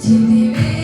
Give me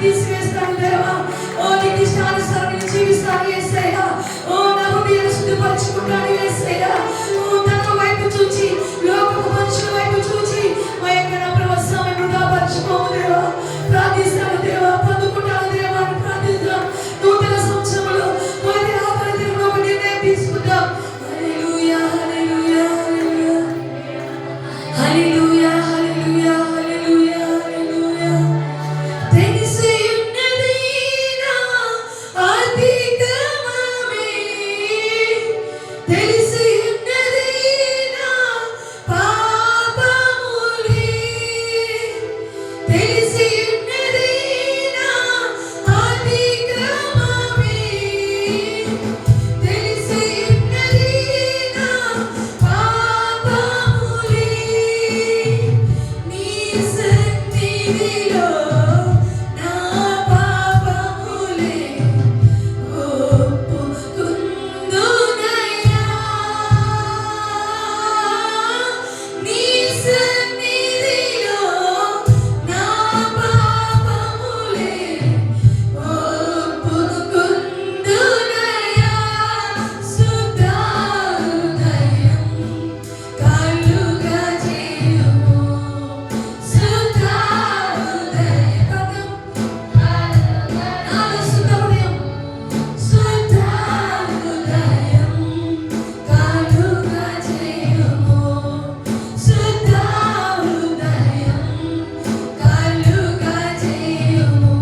తీసివేస్తాను దేవా. ఓ నీకు ఇష్టానుసారం నేను జీవిస్తాను యేసయ్యా. ఓ నా హృదయాన్ని శుద్ధిపరచుకుంటాను యేసయ్యా. ఓ తన వైపు చూచి లోకపు మనుషుల వైపు చూచి మా యొక్క నా ప్రభు సమయం వృధా పరచుకోము దేవా. ప్రార్థిస్తాను దేవా, పొందుకుంటాను దేవా అని ప్రార్థిస్తాం. నూతన సంవత్సరంలో మొదటి ఆఖరి దినంలో ఒక నిర్ణయం తీసుకుందాం. హల్లెలూయా హల్లెలూయా హల్లెలూయా హల్లెలూయా హల్లెలూయా హల్లెలూయా హల్లెలూయా. తెలిసి ఉన్నది నా అధిగమమే, తెలిసి ఉన్నది నా పాపములే, తెలిసి ఉన్నది నా అధిగమమే, తెలిసి ఉన్నది నా పాపములే. నీ సన్నిధిలో నా పాపములే ఒప్పుకుందునయ్యా. నీ సన్నిధిలో నా పాపములే ఒప్పుకుందునయ్యా. శుద్ధ హృదయం కలుగా చేయుము, శుద్ధ హృదయం నాలో శుద్ధ హృదయం, శుద్ధ హృదయం కలుగా చేయుము, శుద్ధ హృదయం కలుగా చేయుము.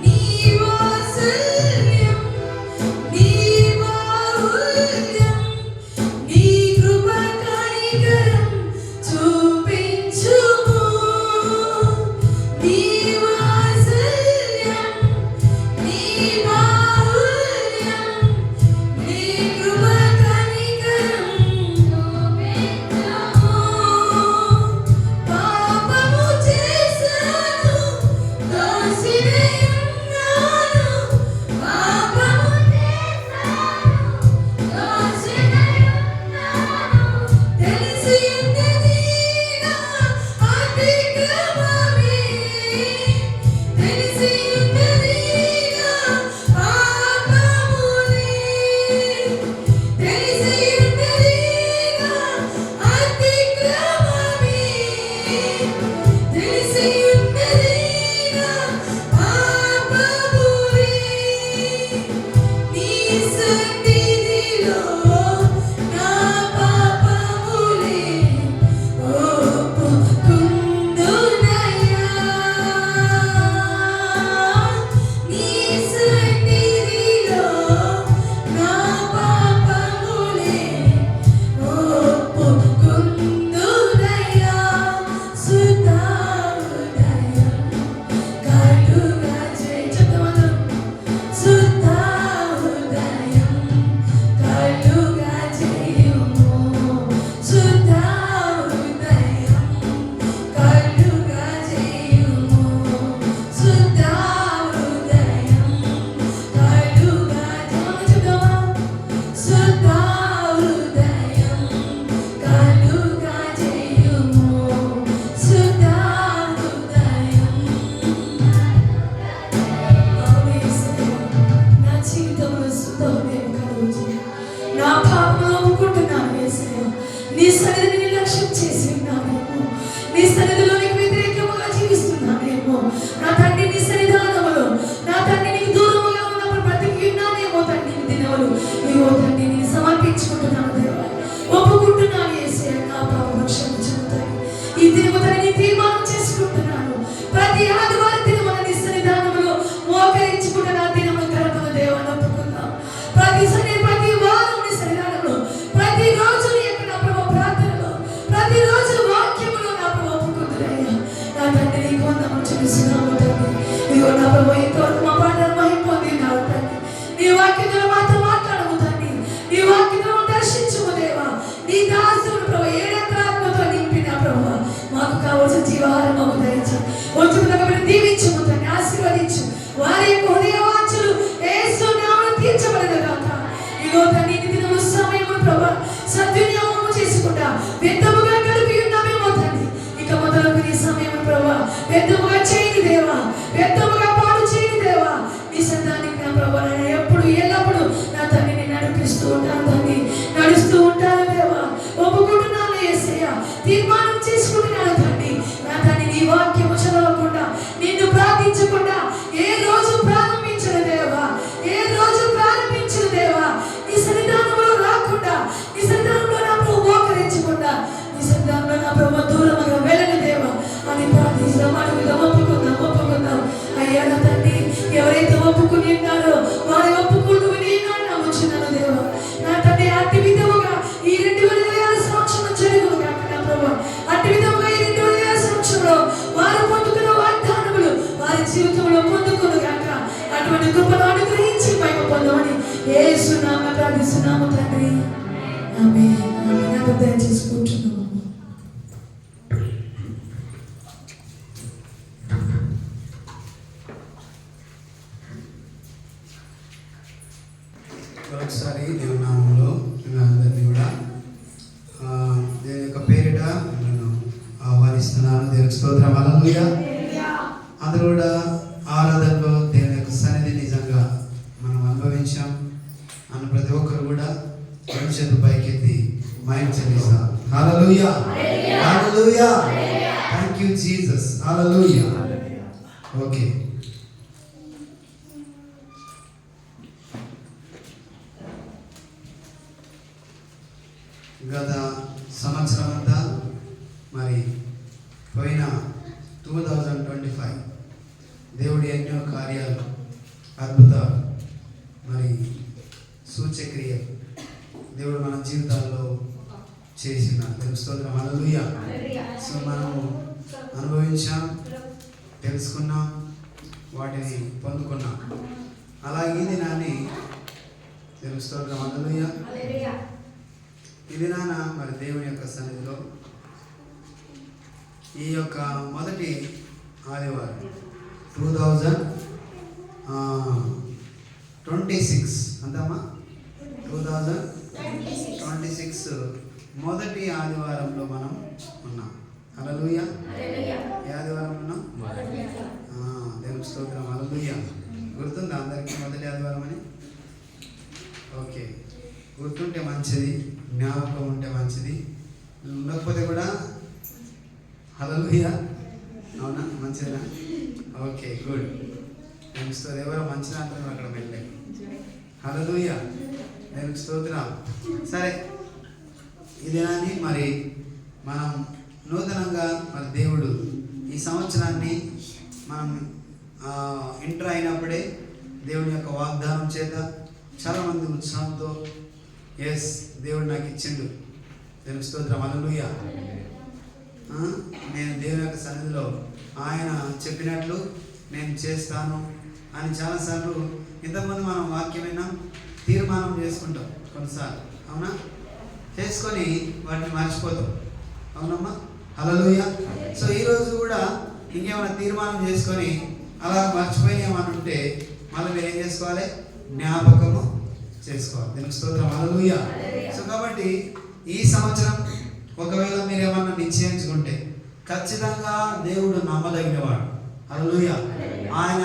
నీ వాత్సల్యం, నీ బాహుల్యం, నీ కృప కనికరం చూపించుము. నీ వాత్సల్యం, నీ బాహుల్యం, నీ కృప కనికరం చూపించుము. పాపము చేశాను, దోషినై ఉన్నాను, పాపము చేశాను, దోషినై ఉన్నాను. తెలిసి ఉన్నది నా అతిక్రమమే, తెలిసి ఉన్నది నా పాపములే, తెలిసి ఉన్నది నా అతిక్రమమే, తెలిసి ఉన్నది నా పాపములే. నీ సన్నిధిలో నా పాపములే ఒప్పుకుందునయ్యా. నీ సన్నిధిలో నా పాపములే ఒప్పుకుందునయ్యా. శుద్ధ హృదయం కలుగా చెప్తామా? శుద్ధ హృదయం కలుగా చేయుము, శుద్ధ హృదయం కలుగా చేయుము, శుద్ధ హృదయం కలుగా చెప్తామా? శుద్ధ హృదయం కలుగా చేయుము, శుద్ధ హృదయం. నా జీవితంలో శుద్ధ హృదయం కలుగు. నా పాపంలో ఒప్పుకుంటున్నాను యేసయ్యా. నీ సన్నిధిని నిర్లక్ష్యం చేసి ఉన్నానేమో, నీ సన్నిధిలో నీకు వ్యతిరేకముగా జీవిస్తున్నానేమో. నా తండ్రి నీ సన్నిధానములో, నా తండ్రి నీకు దూరముగా ఉన్నప్పుడు బ్రతికి ఉన్నానేమో తండ్రి. ఈ దినములు ఇగో తండ్రి నేను సమర్పించుకుంటున్నాను దేవా, ఒప్పుకుంటున్నాను యేసయ్యా. నా పాపం క్షమించుము తండ్రి. ఈ దినము తండ్రి నీ తీర్మానం చేసుకుంటున్నాను. ప్రతి ఆదివారం దినమున నీ సన్నిధానములో మోకరించుకుంటున్న నా దినమును గడపను దేవా అని ఒప్పుకుందాం. ప్రతి వారం నీ సన్నిధానంలో, ప్రతి రోజు నీ యొక్క నా ప్రభు ప్రార్థనలో, ప్రతి రోజు వాక్యములో నా ప్రభు ఒప్పుకుంటున్నాయ్యా. నా తండ్రి నీకు వందనాలు చెల్లిస్తున్నాము తండ్రి. ఇదిగో నా ప్రభు ఇంతవరకు మా పాటలు మహిమ పొందినావు తండ్రి. నీ వాక్యంలో మాతో మాట్లాడము తండ్రి. నీ వాక్యంలో దర్శించుము దేవా. నీ దాసుడు ప్రభు ఏడెకరాత్మతో నింపిన ప్రభు మాకు కావలసిన జీవాహారం మాకు దయచేయండి. వారి యొక్క హృదయ వాంఛలు యేసు నామమున తీర్చబడను గాక. ఇగో తండ్రి ఈ దినము సమయము ప్రభా సద్వినియోగం చేసుకుంటా వ్యర్థముగా గడిపి ఉన్నామేమో తండ్రి. ఇక మొదలకు ఈ సమయం ప్రభా వ్యర్థముగా చేయని దేవా, వ్యర్థముగా పాడు చేయని దేవా, నీ సంతానికి నా ప్రభా ఎప్పుడు ఎల్లప్పుడు నా తండ్రిని నడిపిస్తూ ఉంటాను తండ్రి, నడుస్తూ ఉంటాను దేవా. ఒప్పుకుంటున్నాను యేసయ్యా, తీర్మానం చేసుకుంటున్నాను తండ్రి. నా తండ్రి నీ వాక్యము చదవకుండా నిన్ను ప్రార్థించకుండా ఏ రోజు ప్రారంభించిన దేవా, ఏ రోజు ప్రారంభించిన దేవా, నీ సన్నిధానంలో రాకుండా, నీ సన్నిధానంలో నా ప్రభు మోకరించకుండా, నీ సన్నిధానంలో నా ప్రభు దూరముగా వెళ్ళని దేవా అని ప్రార్థిస్తాం. అడుగుదాం, ఒప్పుకుందాం. అయ్యా నా తండ్రి, ఎవరైతే ఒప్పుకుని ఉన్నారో వారి ఒప్పుకుంటూ నేను నమ్ముచున్నాను దేవా. నా తండ్రి అట్టి విధముగా ఈ 2020 సంవత్సరం జరుగును కాక నా ప్రభు. అట్టి విధముగా ఈ 2020 సంవత్సరంలో వారు పొందుకున్న వాగ్దానములు వారి జీవితంలో పొందుకును గాక. అటువంటి కృపను అనుగ్రహించి మహిమ పొందమని యేసు నామమున ప్రార్థిస్తున్నాము తండ్రి. ఆమేన్. ప్రార్థన చేసుకుంటున్నాము. ఒకసారి దేవుని నామంలో అందరినీ కూడా దేవుని యొక్క పేరిట నేను ఆహ్వానిస్తున్నాను. దేవునికి స్తోత్రం. హల్లెలూయా. అందరూ కూడా ఆరాధనలో దేవుని యొక్క సన్నిధి నిజంగా మనం అనుభవించాం అన్న ప్రతి ఒక్కరు కూడా రెండు చేతులు పైకెత్తి మహిమ చెల్లిస్తాం. Hallelujah, hallelujah. Thank you Jesus. Hallelujah. Okay, గత సంవత్సరం అంతా మరి పోయిన 2025 దేవుడి ఎన్నో కార్యాలు, అద్భుతాలు, మరి సూచక్రియ దేవుడు మన జీవితాల్లో చేసిన స్తోత్రం. హల్లెలూయా. సో మనము అనుభవించాం, తెలుసుకున్నాం, వాటిని పొందుకున్నాం. అలాగే ఈ దినాన్ని స్తోత్రం. హల్లెలూయా. ఈ దినాన మరి దేవుని యొక్క సన్నిధిలో ఈ యొక్క మొదటి ఆదివారం 2026 అంతమ్మా 2026 మొదటి ఆదివారంలో మనం ఉన్నాం. హల్లెలూయా. ఏ ఆదివారం ఉన్నాం? దేవుని స్తోత్రం. హల్లెలూయా. గుర్తుందా అందరికీ మొదటి ఆదివారం అని? ఓకే, గుర్తుంటే మంచిది, జ్ఞాపకం ఉంటే మంచిది, ఉండకపోతే కూడా హల్లెలూయా. అవునా? మంచిదా? Okay, good. నేను ఎవరో మంచిది అంటున్నారు అక్కడ వెళ్ళే. హల్లెలూయా. నేను స్తోత్రం. సరే, ఈ దినాన్ని మరి మనం నూతనంగా మరి దేవుడు ఈ సంవత్సరాన్ని మనం ఎంటర్ అయినప్పుడే దేవుని యొక్క వాగ్దానం చేత చాలామంది ఉత్సాహంతో ఎస్ దేవుడు నాకు ఇచ్చిండు, దేవుని స్తోత్రం. హల్లెలూయా. నేను దేవుని యొక్క సన్నిధిలో ఆయన చెప్పినట్లు నేను చేస్తాను అని చాలాసార్లు ఇంతకుముందు మనం వాక్యమైన తీర్మానం చేసుకుంటాం కొన్నిసార్లు, అవునా? చేసుకొని వాటిని మర్చిపోతాం, అవునమ్మా? హల్లెలూయా. సో ఈరోజు కూడా ఇంకేమైనా తీర్మానం చేసుకొని అలా మర్చిపోయినామని ఉంటే మళ్ళీ మీరు ఏం చేసుకోవాలి? జ్ఞాపకము చేసుకోవాలి. దీనికి స్తోత్రం. హల్లెలూయా. సో కాబట్టి ఈ సంవత్సరం ఒకవేళ మీరు ఏమన్నా నిశ్చయించుకుంటే ఖచ్చితంగా దేవుడు నమ్మదగినవాడు. హల్లెలూయా. ఆయన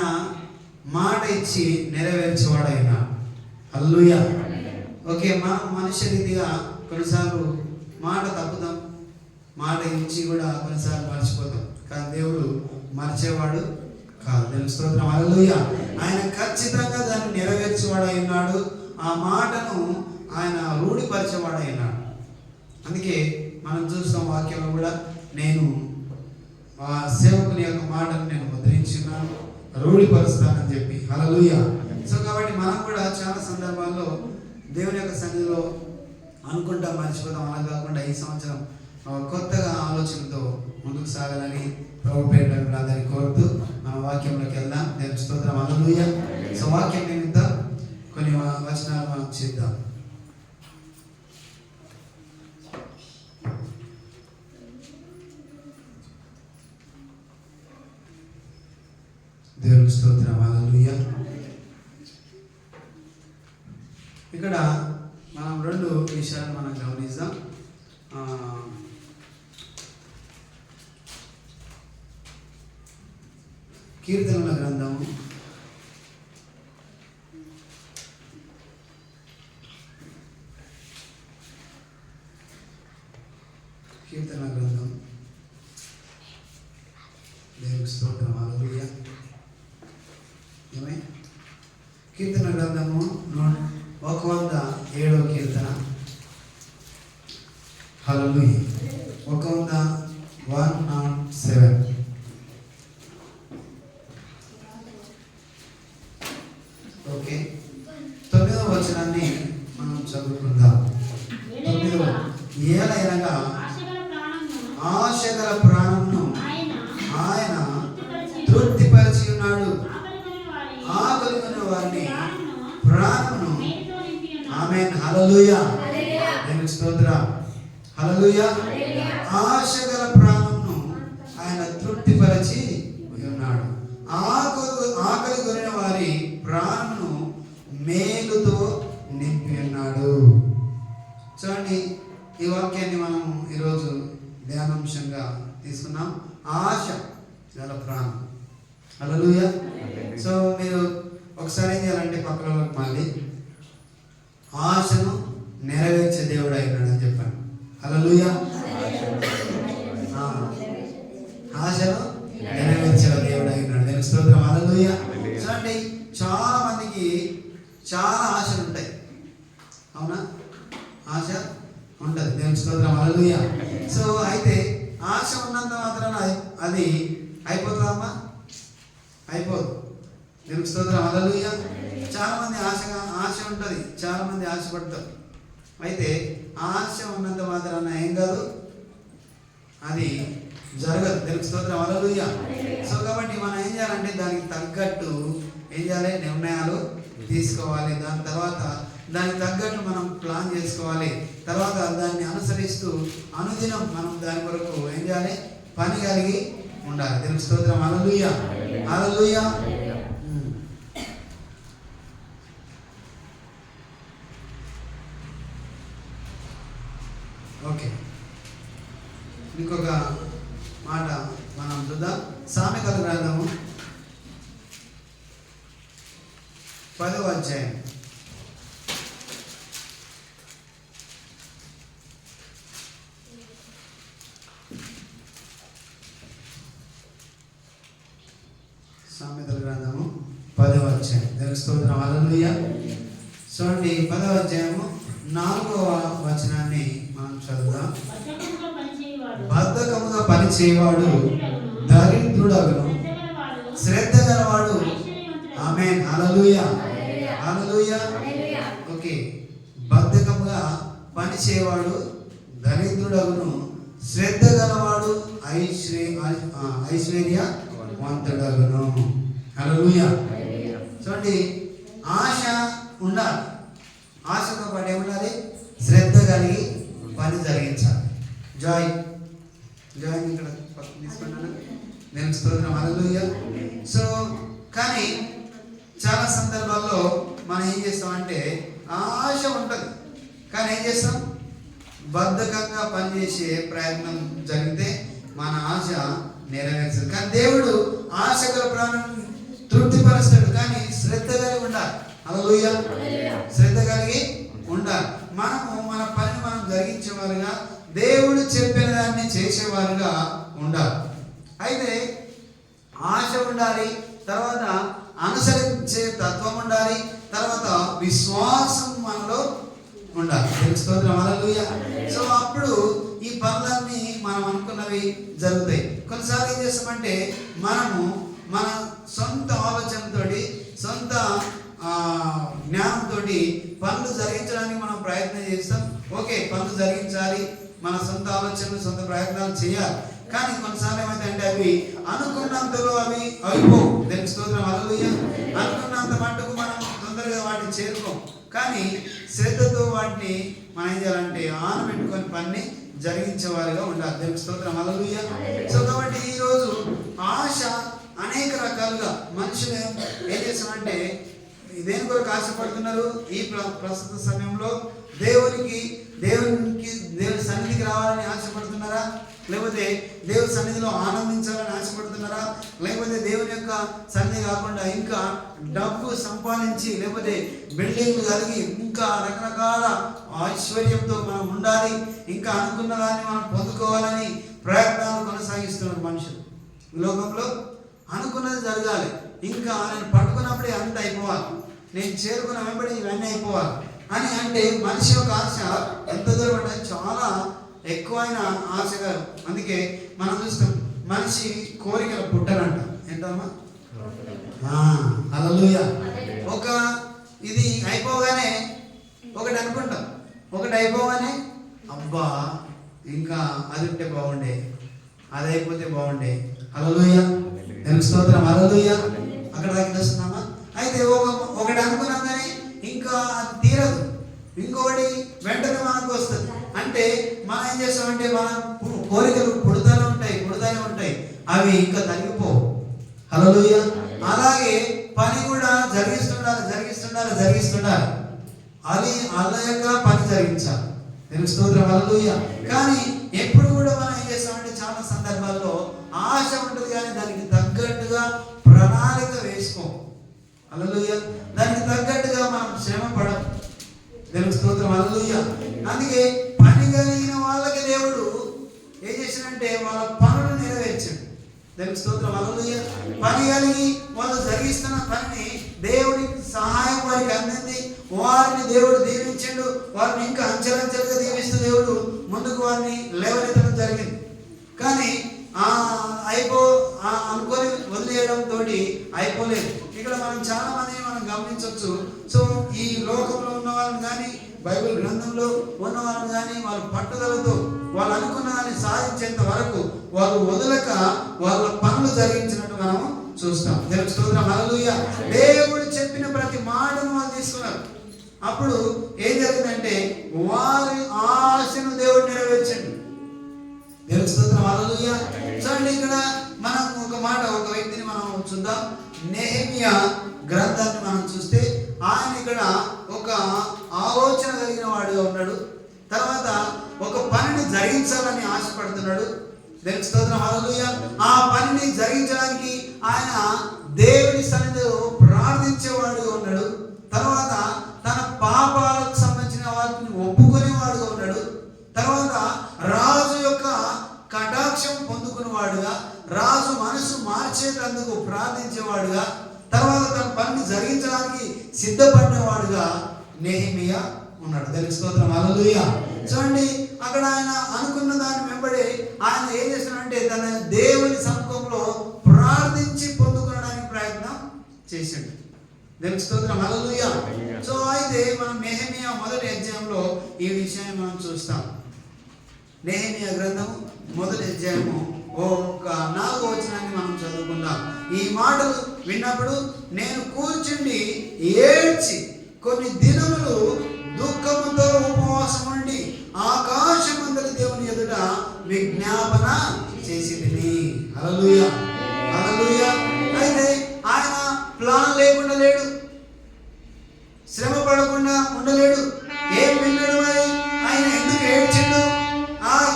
మాట ఇచ్చి నెరవేర్చేవాడైనా. హల్లెలూయా. ఓకే, మనం మనుష్య రీతిగా కొన్నిసార్లు మాట తప్పుతాం, మాట ఇచ్చి కూడా కొన్నిసార్లు మర్చిపోతాం, కానీ దేవుడు మర్చేవాడు కాదు. దేవుని స్తోత్రం. హల్లెలూయా. ఆయన ఖచ్చితంగా దాన్ని నెరవేర్చేవాడై ఉన్నాడు. ఆ మాటను ఆయన రూఢిపరిచేవాడై ఉన్నాడు. అందుకే మనం చూస్తాం వాక్యంలో కూడా, నేను ఆ సేవకుని యొక్క మాటను నేను ముద్రించున్నాను, రూఢిపరుస్తానని చెప్పి. హల్లెలూయా. సో కాబట్టి మనం కూడా చాలా సందర్భాల్లో దేవుని యొక్క సన్నిధిలో అనుకుంటాం, మర్చిపోతాం. అలా కాకుండా ఈ సంవత్సరం కొత్తగా ఆలోచనతో ముందుకు సాగాలని ప్రభు పేరు అందరినీ కోరుతూ మన వాక్యంలోకి వెళ్దాం. దేవుని స్తోత్రం. హల్లెలూయా. సో వాక్యం నిమిత్తం కొన్ని వచనాలు మనం చేద్దాం. దేవునికి స్తోత్రం. హల్లెలూయా. ఇక్కడ మనం రెండు విషయాలు మనం గమనిద్దాం. కీర్తనల గ్రంథము దేవునికి స్తోత్రం. హల్లెలూయా. ఏమై కీర్తన గ్రంథము 107వ కీర్తన. హల్లెలూయా. 107. ఓకే, 9వ వచనాన్ని మనం చదువుకుందాం. 9వ ఏలయనగా ఆశగల ప్రాణమును ఆయన తృప్తిపరిచి ఉన్నాడు, ఆకలిగొన్న వారిని ప్రాణమును. ఆమేన్. హల్లెలూయా. దేవునికి స్తోత్రం. హల్లెలూయా. ఆశగల ప్రాణమును ఆయన తృప్తిపరిచి ఉన్నాడు, ఆకలిగొన్న వారి ప్రాణమును మేలుతో నింపి ఉన్నాడు. చూడండి, ఈ వాక్యాన్ని మనం ఈరోజు ధ్యానాంశంగా తీసుకున్నాం. ఆశ గల ప్రాణం. హల్లెలూయా. సో మీరు ఒకసారి ఏం చేయాలంటే పక్కన మళ్ళీ ఆశను నెరవేర్చే దేవుడు అయినాడు అని చెప్పాను. హల్లెలూయా. ఆశను నెరవేర్చే దేవుడు అయినాడు. దేవునికి స్తోత్రం. హల్లెలూయా. చూడండి, చాలా మందికి చాలా ఆశలు ఉంటాయి. అవునా? ఆశ ఉంటుంది. దేవునికి స్తోత్రం. హల్లెలూయా. సో అయితే ఆశ ఉన్నంత మాత్రాన అది అయిపోతుందమ్మా? అయిపోదు. దేవునికి స్తోత్రం. హల్లెలూయా. చాలా మంది ఆశ ఉంటుంది, చాలా మంది ఆశపడతారు. అయితే ఆశ ఉన్నంత మాత్రాన ఏం కాదు, అది జరగదు. దేవునికి స్తోత్రం. హల్లెలూయా. సో కాబట్టి మనం ఏం చేయాలంటే దానికి తగ్గట్టు ఏం చేయాలి, నిర్ణయాలు తీసుకోవాలి. దాని తర్వాత దానికి తగ్గట్టు మనం ప్లాన్ చేసుకోవాలి. తర్వాత దాన్ని అనుసరిస్తూ అనుదినం మనం దాని కొరకు ఏం చేయాలి, పని కలిగి ఉండాలి. దేవునికి స్తోత్రం. హల్లెలూయా. హల్లెలూయా. ఓకే, ఇంకొక మాట మనం చూద్దాం. సామెతల గ్రంథము 10వ అధ్యాయం. సామెతల గ్రంథము 10వ అధ్యాయం. దేవునికి స్తోత్రం. హల్లెలూయా. చూడండి, 10వ అధ్యాయము 4వ వచనాన్ని మనం చదువుదాం. బద్ధకముగా పనిచేయవాడు దరిద్రుడగును, శ్రద్ధ గలవాడు. ఆమేన్. హల్లెలూయా. హల్లెలూయా. ఓకే, బద్ధకముగా పనిచేయవాడు దరిద్రుడగును, శ్రద్ధ గలవాడు ఐశ్వర్యవంతుడగును. హల్లెలూయా. చూడండి, ఆశ ఉండాలి. ఆశతో పాటు ఏముండాలి, శ్రద్ధ కలిగి పని జరిగించాలి. జాయ్ ఇక్కడ తీసుకున్నాను. నేను స్తోత్రం. హల్లెలూయా. సో కానీ చాలా సందర్భాల్లో మనం ఏం చేస్తామంటే ఆశ ఉంటుంది, కానీ ఏం చేస్తాం, బద్ధకంగా పనిచేసే ప్రయత్నం జరిగితే మన ఆశ నెరవేర్చదు. కానీ దేవుడు ఆశ గల ప్రాణం తృప్తిపరుస్తాడు, కానీ శ్రద్ధ కలిగి ఉండాలి. హల్లెలూయా. శ్రద్ధ కలిగి ఉండాలి. మనము మన పనిని మనం జరిగించేవారుగా, దేవుడు చెప్పిన దాన్ని చేసేవారుగా ఉండాలి. అయితే ఆశ ఉండాలి, తర్వాత అనుసరించే తత్వం ఉండాలి, తర్వాత విశ్వాసం మనలో ఉండాలి. స్తోత్రం. హల్లెలూయా. సో అప్పుడు ఈ పనులన్నీ మనం అనుకున్నవి జరుగుతాయి. కొన్నిసార్లు ఏం చేస్తామంటే మనము మన సొంత ఆలోచనతో, సొంత జ్ఞానంతో పనులు జరిగించడానికి మనం ప్రయత్నం చేస్తాం. ఓకే, పనులు జరిగించాలి, మన సొంత ఆలోచనలు, సొంత ప్రయత్నాలు చేయాలి. కానీ కొన్నిసార్లు ఏమైందంటే అవి అనుకున్నంతలో అవి అయిపోవు. దేవునికి స్తోత్రం. హల్లెలూయా. అనుకున్నంత మట్టుకు మనం తొందరగా వాటిని చేరుకోం. కానీ శ్రద్ధతో వాటిని మనం ఏం చేయాలంటే ఆనబెట్టుకొని పని జరిగించే వారిగా ఉండాలి. దేవునికి స్తోత్రం. హల్లెలూయా. సో కాబట్టి ఈరోజు ఆశ అనేక రకాల రకాలుగా మనుషులు ఏం చేస్తామంటే దేని కొరకు ఆశపడుతున్నారు? ఈ ప్రస్తుత సమయంలో దేవుని సన్నిధికి రావాలని ఆశపడుతున్నారా? లేకపోతే దేవుని సన్నిధిలో ఆనందించాలని ఆశపడుతున్నారా? లేకపోతే దేవుని యొక్క సన్నిధి కాకుండా ఇంకా డబ్బు సంపాదించి లేకపోతే బిల్డింగ్లు కలిగి ఇంకా రకరకాల ఐశ్వర్యంతో మనం ఉండాలి, ఇంకా అనుకున్న దాన్ని మనం పొందుకోవాలని ప్రయత్నాలు కొనసాగిస్తున్నారు మనుషులు. ఈ లోకంలో అనుకున్నది జరగాలి, ఇంకా నేను పట్టుకున్నప్పుడే అంత అయిపోవాలి, నేను చేరుకున్న వెంబడి ఇవన్నీ అయిపోవాలి అని అంటే మనిషి యొక్క ఆశ ఎంత దూరం అంటే చాలా ఎక్కువైన ఆశగా. అందుకే మనం చూస్తాం మనిషి కోరికల పుట్టనంట. ఏంటమ్మా? హల్లెలూయా. ఒక ఇది అయిపోగానే ఒకటి అనుకుంటాం, ఒకటి అయిపోగానే అబ్బా ఇంకా అది ఉంటే బాగుండే, అది అయిపోతే బాగుండే. హల్లెలూయా, స్తోత్రం. హల్లెలూయా. అక్కడ దాకా వస్తున్నామా? అయితే ఒకటి అనుకున్నాం కానీ ఇంకా అది తీరదు, ఇంకొకటి వెంటనే మనకు వస్తుంది. అంటే మనం ఏం చేస్తామంటే మన కోరికలు పుడతానే ఉంటాయి, అవి ఇంకా తగ్గిపోవు. హల్లెలూయా. అలాగే పని కూడా జరిగిస్తుండాలి. అది అల్లా యొక్క పని జరిగించాలి. స్తోత్రం. హల్లెలూయా. కానీ ఎప్పుడు కూడా మనం ఏం చేస్తామంటే చాలా సందర్భాల్లో ఆశ ఉంటుంది కానీ దానికి తగ్గట్టుగా ప్రణాళిక వేసుకోం. హల్లెలూయా. దానికి తగ్గట్టుగా మనం శ్రమ పడం. దేవుని స్తోత్రం. హల్లెలూయా. అందుకే పని కలిగిన వాళ్ళకి దేవుడు ఏం చేసినంటే వాళ్ళ పనులు నెరవేర్చాడు. దేవుని స్తోత్రం. హల్లెలూయా. పని కలిగి వాళ్ళు జరిగిస్తున్న పనిని దేవుని సహాయం వారికి అందింది, వారిని దేవుడు దీవించాడు, వారిని ఇంకా అంచెలంచెలుగా దీవిస్తూ దేవుడు ముందుకు వారిని లేవనెత్తడం జరిగింది. కానీ అనుకొని వదిలేయడం తోటి అయిపోలేదు. ఇక్కడ మనం చాలా మందిని మనం గమనించవచ్చు. సో ఈ లోకంలో ఉన్న వాళ్ళని కానీ బైబిల్ గ్రంథంలో ఉన్న వాళ్ళని కానీ వాళ్ళు పట్టుదలతో వాళ్ళు అనుకున్న దాన్ని సాధించేంత వరకు వాళ్ళు వదలక వాళ్ళ పనులు జరిగించినట్టు మనం చూస్తాం. దేవుని స్తోత్రం. హల్లెలూయా. దేవుడు చెప్పిన ప్రతి మాటను వాళ్ళు తీసుకున్నారు. అప్పుడు ఏం జరిగిందంటే వారి ఆశను దేవుడు నెరవేర్చండి. దేవుని స్తోత్రం. హల్లెలూయా. చూడండి, ఇక్కడ మనం ఒక వ్యక్తిని మనం చూద్దాం. నెహెమియా గ్రంథాన్ని మనం చూస్తే ఆయన ఇక్కడ ఒక ఆలోచన కలిగిన వాడుగా ఉన్నాడు. తర్వాత ఒక పనిని జరిగించాలని ఆశపడుతున్నాడు. దేవుని స్తోత్రం. హల్లెలూయా. ఆ పనిని జరిగించడానికి ఆయన దేవుని సన్నిధిలో ప్రార్థించేవాడుగా ఉన్నాడు. తర్వాత తన పాపాలకు సంబంధించిన వాటిని ఒప్పుకునేవాడుగా ఉన్నాడు. తర్వాత రాజు యొక్క కటాక్షం పొందుకునేవాడుగా, రాజు మనసు మార్చేటందుకు ప్రార్థించేవాడుగా, తర్వాత తన పనిని జరిగించడానికి సిద్ధపడినవాడుగా నెహెమియా ఉన్నాడు. దేవుని స్తోత్రం. హల్లెలూయా. చూడండి, అక్కడ ఆయన అనుకున్న దాని వెంబడి ఆయన ఏం చేస్తున్నాడంటే తన దేవుని సముఖంలో ప్రార్థించి పొందుకోవడానికి ప్రయత్నం చేశాడు. దేవుని స్తోత్రం. హల్లెలూయా. సో అయితే మనం నెహెమియా మొదటి అధ్యాయంలో ఈ విషయాన్ని మనం చూస్తాం. నెహెమియా గ్రంథం మొదటి అధ్యాయము 4వ వచనాన్ని మనం చదువుకుందాం. ఈ మాటలు విన్నప్పుడు నేను కూర్చుండి ఏడ్చి కొన్ని దినములు దుఃఖముతో ఉపవాసం ఉండి ఆకాశమందలి దేవుని ఎదుట విజ్ఞాపన చేసింది. హల్లెలూయా. హల్లెలూయా. అయితే ఆయన ప్లాన్ లేకుండా లేడు, శ్రమ పడకుండా ఉండలేడు. ఏం విన్నాడు మరి? ఆయన ఎందుకు ఏడ్చిండు?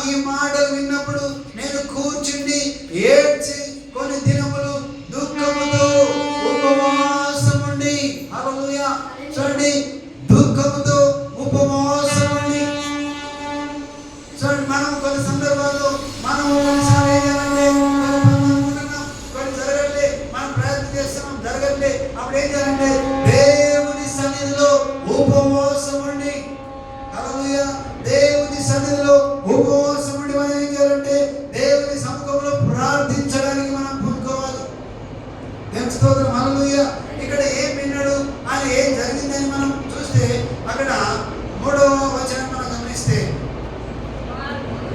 ఈ మాటలు విన్నప్పుడు నేను కూర్చుండి ఏడ్చి కొన్ని దినములు దుఃఖముతో ఉపవాసం ఉండి. హల్లెలూయా. చూడండి, దుఃఖముతో ఉపవాసం ఉండి. చూడండి, మనం కొన్ని సందర్భాల్లో మనం కొన్నిసార్లు ఏం చేయాలంటే కొన్ని జరగట్లే, మనం ప్రయత్నం చేస్తున్నాం, జరగట్లే. అప్పుడు ఏం చేయాలంటే దేవుని సన్నిధిలో ఉపవాసం ఉండి. హల్లెలూయా. దేవుని సన్నిధిలో ఉపవాసం ఉండి మనం ఏం చేయాలంటే దేవుని సముఖంలో ప్రార్థించడానికి మనం పూనుకోవాలి. దేవుని స్తోత్రం. హల్లెలూయా. ఇక్కడ ఏం విన్నాడు, ఆయన ఏం జరిగిందని మనం చూస్తే అక్కడ 3వ వచనం మనం గమనిస్తే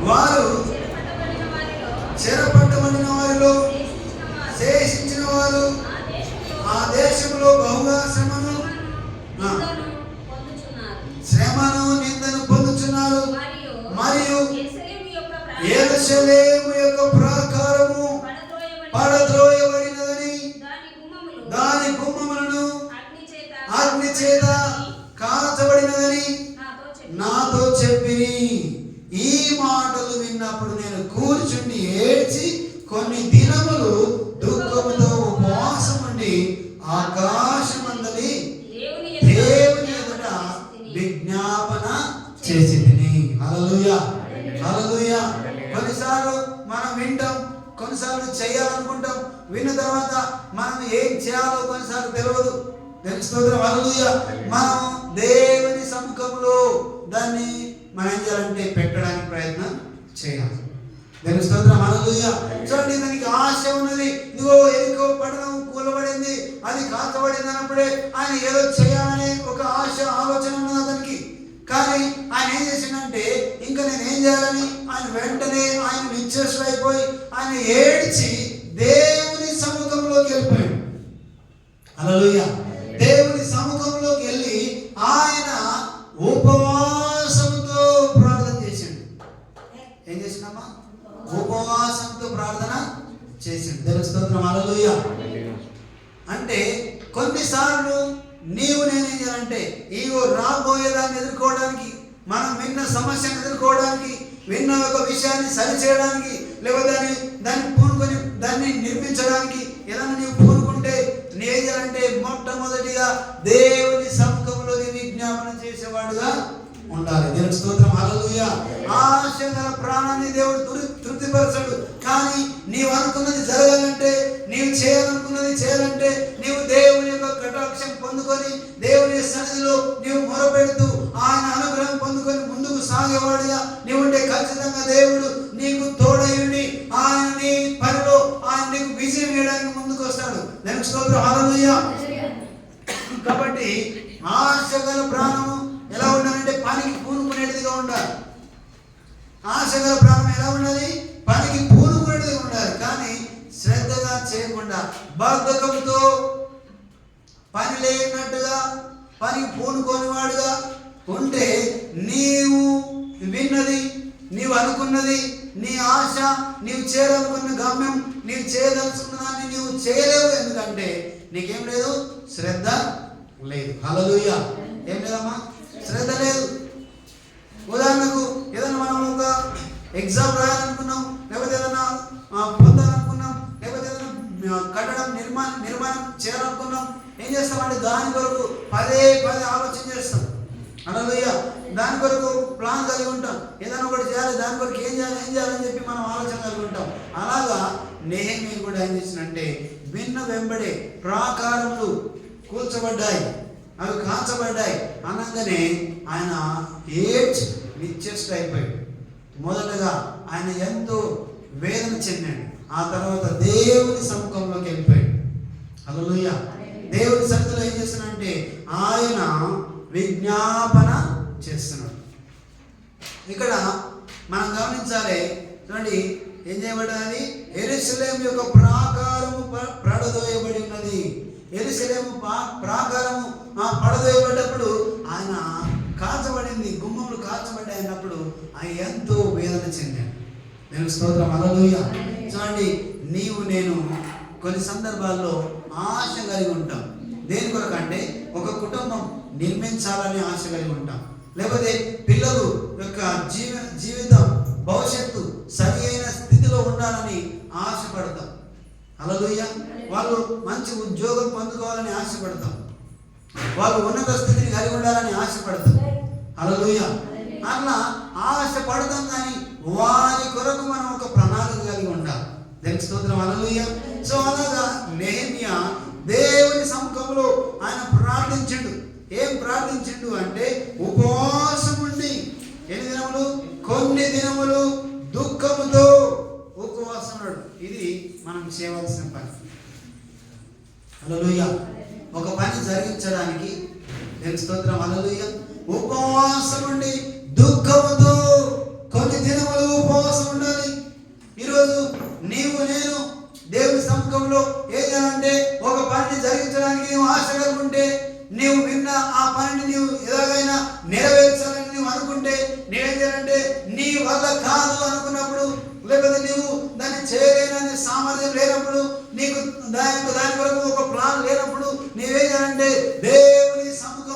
వారు చెరపట్టబడిన వారిలో శేషించిన వారు ఆ దేశంలో బహుగా శ్రమను నిందను పొందుచున్నారు. మరియు యెరూషలేము యొక్క ప్రాకారము పడద్రోయబడినదని చేత కాల్చబడినదని నాతో చెప్పిరి. ఈ మాటలు విన్నప్పుడు నేను కూర్చుండి ఏడ్చి కొన్ని దినములు దుఃఖముతో ఉపవాసం ఉండి ఆకాశమందలి దేవుని ఎదుట విజ్ఞాపన చేసి తిని. హల్లెలూయా, హల్లెలూయా. కొన్నిసార్లు మనం వింటాం, కొన్నిసార్లు చేయాలనుకుంటాం, విన్న తర్వాత మనం ఏం చేయాలో కొన్నిసార్లు తెలియదు. తెలుస్తుంది. హల్లెలూయా. మనం దేవుని సముఖంలో దాన్ని మనం ఏం చేయాలంటే పెట్టడానికి ప్రయత్నం చేయాలి. తెలుస్తుంది. హల్లెలూయా. చూడండి, దానికి ఆశ ఉన్నది. ఇదిగో ఎరికో పట్టణం కూలబడింది, అది కాల్చబడింది అన్నప్పుడే ఆయన ఏదో చేయాలనే ఒక ఆశ, ఆలోచన ఉన్నది అతనికి. కానీ ఆయన ఏం చేసిందంటే ఇంకా నేను ఏం చేయాలని ఆయన వెంటనే ఆయన నిశ్చేష్టుడైపోయి ఆయన ఏడ్చి దేవుని సముఖంలోకి వెళ్ళిపోయాడు. హల్లెలూయా. దేవుని సముఖంలోకి వెళ్ళి ఆయన ఉపవాసంతో ప్రార్థన చేసిండు. ఏం చేసిండమ్మా? ఉపవాసంతో ప్రార్థన చేసిండు. దేవుని స్తోత్రం. హల్లెలూయా. అంటే కొన్నిసార్లు నీవు నేనేం చేయాలంటే ఇగో రాబోయేదాన్ని ఎదుర్కోవడానికి, మనం విన్న సమస్యను ఎదుర్కోవడానికి, విన్న ఒక విషయాన్ని సరిచేయడానికి, లేకపోతే దాన్ని పూనుకొని దాన్ని నిర్మించడానికి ఏదైనా నీవు పూనుకుంటే నేం చేయాలంటే మొట్టమొదటిగా దేవుని సముఖంలో విజ్ఞాపన చేసేవాడుగా ఉండాలి. దేవుని స్తోత్రం. హల్లెలూయా. ఆశ గల ప్రాణాన్ని దేవుడు తృప్తిపరచడు. కానీ నీవు అనుకున్నది జరగాలంటే, నీవు చేయాలనుకున్నది చేయాలంటే, నీవు దేవుని యొక్క కటాక్షం పొందుకొని దేవుని సన్నిధిలో నీవు మొరపెడుతూ ఆయన అనుగ్రహం పొందుకొని ముందుకు సాగేవాడుగా నీవు ఉంటే ఖచ్చితంగా దేవుడు నీకు తోడయుండి ఆయన నీ పనిలో ఆయన నీకు విజయం వేయడానికి ముందుకు వస్తాడు. దేవుని స్తోత్రం. హల్లెలూయా. కాబట్టి ఆశ గల ప్రాణము ఎలా ఉండాలంటే పనికి పూనుకునేటిదిగా ఉండాలి. ఆశ గల ప్రాణం ఎలా ఉండాలి? పనికి పూనుకునేటిదిగా ఉండాలి. కానీ శ్రద్ధగా చేయకుండా బద్ధకంతో పని లేనట్టుగా పనికి పూనుకోని వాడుగా ఉంటే నీవు విన్నది, నీవు అనుకున్నది, నీ ఆశ, నీవు చేయాలనుకున్న గమ్యం, నీవు చేయదలుచుకున్న దాన్ని నీవు చేయలేవు. ఎందుకంటే నీకేం లేదు? శ్రద్ధ లేదు. హల్లెలూయా. ఏం లేదమ్మా? శ్రద్ధ లేదు. ఉదాహరణకు ఏదైనా మనం ఒక ఎగ్జామ్ రాయాలనుకున్నాం, లేకపోతే ఏదైనా పొందాలనుకున్నాం, లేకపోతే ఏదైనా కట్టడం నిర్మాణం చేయాలనుకున్నాం, ఏం చేస్తామంటే దాని కొరకు పదే ఆలోచన చేస్తాం. హల్లెలూయా. దాని కొరకు ప్లాన్ కలిగి ఉంటాం. ఏదైనా ఒకటి చేయాలి, దాని కొరకు ఏం చేయాలని చెప్పి మనం ఆలోచన కలిగి ఉంటాం. అలాగా నెహెమీయా కూడా ఏం చేసినంటే విన్న వెంబడే ప్రాకారములు కూల్చబడ్డాయి, అవి కాల్చబడ్డాయి అనగానే ఆయన ఏడ్చి నిశ్చేష్టుడైపోయాడు. మొదటగా ఆయన ఎంతో వేదన చెందాడు. ఆ తర్వాత దేవుని సముఖంలోకి వెళ్ళిపోయాడు. హల్లెలూయా. దేవుని సన్నిధిలో ఏం చేస్తున్నాడంటే ఆయన విజ్ఞాపన చేస్తున్నాడు. ఇక్కడ మనం గమనించాలి. చూడండి, ఏం చేయబడ్డది? యెరూషలేము యొక్క ప్రాకారము పడదోయబడి ఉన్నది. యెరూషలేము ప్రాకారము పడదోయబడ్డప్పుడు ఆయన కాల్చబడింది, గుమ్మములు కాల్చబడ్డాయి అన్నప్పుడు ఆయన ఎంతో వేదన చెందాడు. నేను స్తోత్రం. హల్లెలూయా. చూడండి, నీవు నేను కొన్ని సందర్భాల్లో ఆశ కలిగి ఉంటాం. దేని కొరకు అంటే ఒక కుటుంబం నిర్మించాలని ఆశ కలిగి ఉంటాం, లేకపోతే పిల్లలు యొక్క జీవితం భవిష్యత్తు సరి అయిన స్థితిలో ఉండాలని ఆశపడతాం. హల్లెలూయా. వాళ్ళు మంచి ఉద్యోగం పొందుకోవాలని ఆశపడతాం, వాళ్ళు ఉన్నత స్థితిని కలిగి ఉండాలని ఆశపడతాం. హల్లెలూయా. అట్లా ఆశపడతాం, కానీ వారి కొరకు మనం ఒక ప్రణాళిక కలిగి ఉండాలి. దేవునికి స్తోత్రం. హల్లెలూయా. సో అలాగా నెహెమీయా దేవుని సముఖంలో ఆయన ప్రార్థించిండు. ఏం ప్రార్థించిండు అంటే ఉపవాసం ఉండి ఎన్ని దినములు? కొన్ని దినములు దుఃఖముతో ఉపవాసం ఉన్నాడు. ఇది మనం చేయవలసిన పని. హల్లెలూయా. ఒక పని జరిగించడానికి దేవుని స్తోత్రం. హల్లెలూయా. ఉపవాసం ఉండి దుఃఖముతో కొన్ని దినములు ఉపవాసం ఉండాలి. ఈరోజు నీవు నేను దేవుని సముఖంలో ఏం చేయాలంటే ఒక పనిని జరిగించడానికి నీవు ఆశ కలుగుంటే, నీవు విన్న ఆ పనిని నీవు ఎలాగైనా నెరవేర్చాలని నీవు అనుకుంటే, నేనేం చేయాలంటే నీ వల్ల కాదు అనుకున్నప్పుడు, లేకపోతే నీవు దాన్ని చేయలేనని సామర్థ్యం లేనప్పుడు, నీకు దాని వరకు ఒక ప్లాన్ లేనప్పుడు నీవేం చేయాలంటే దేవుని సముఖం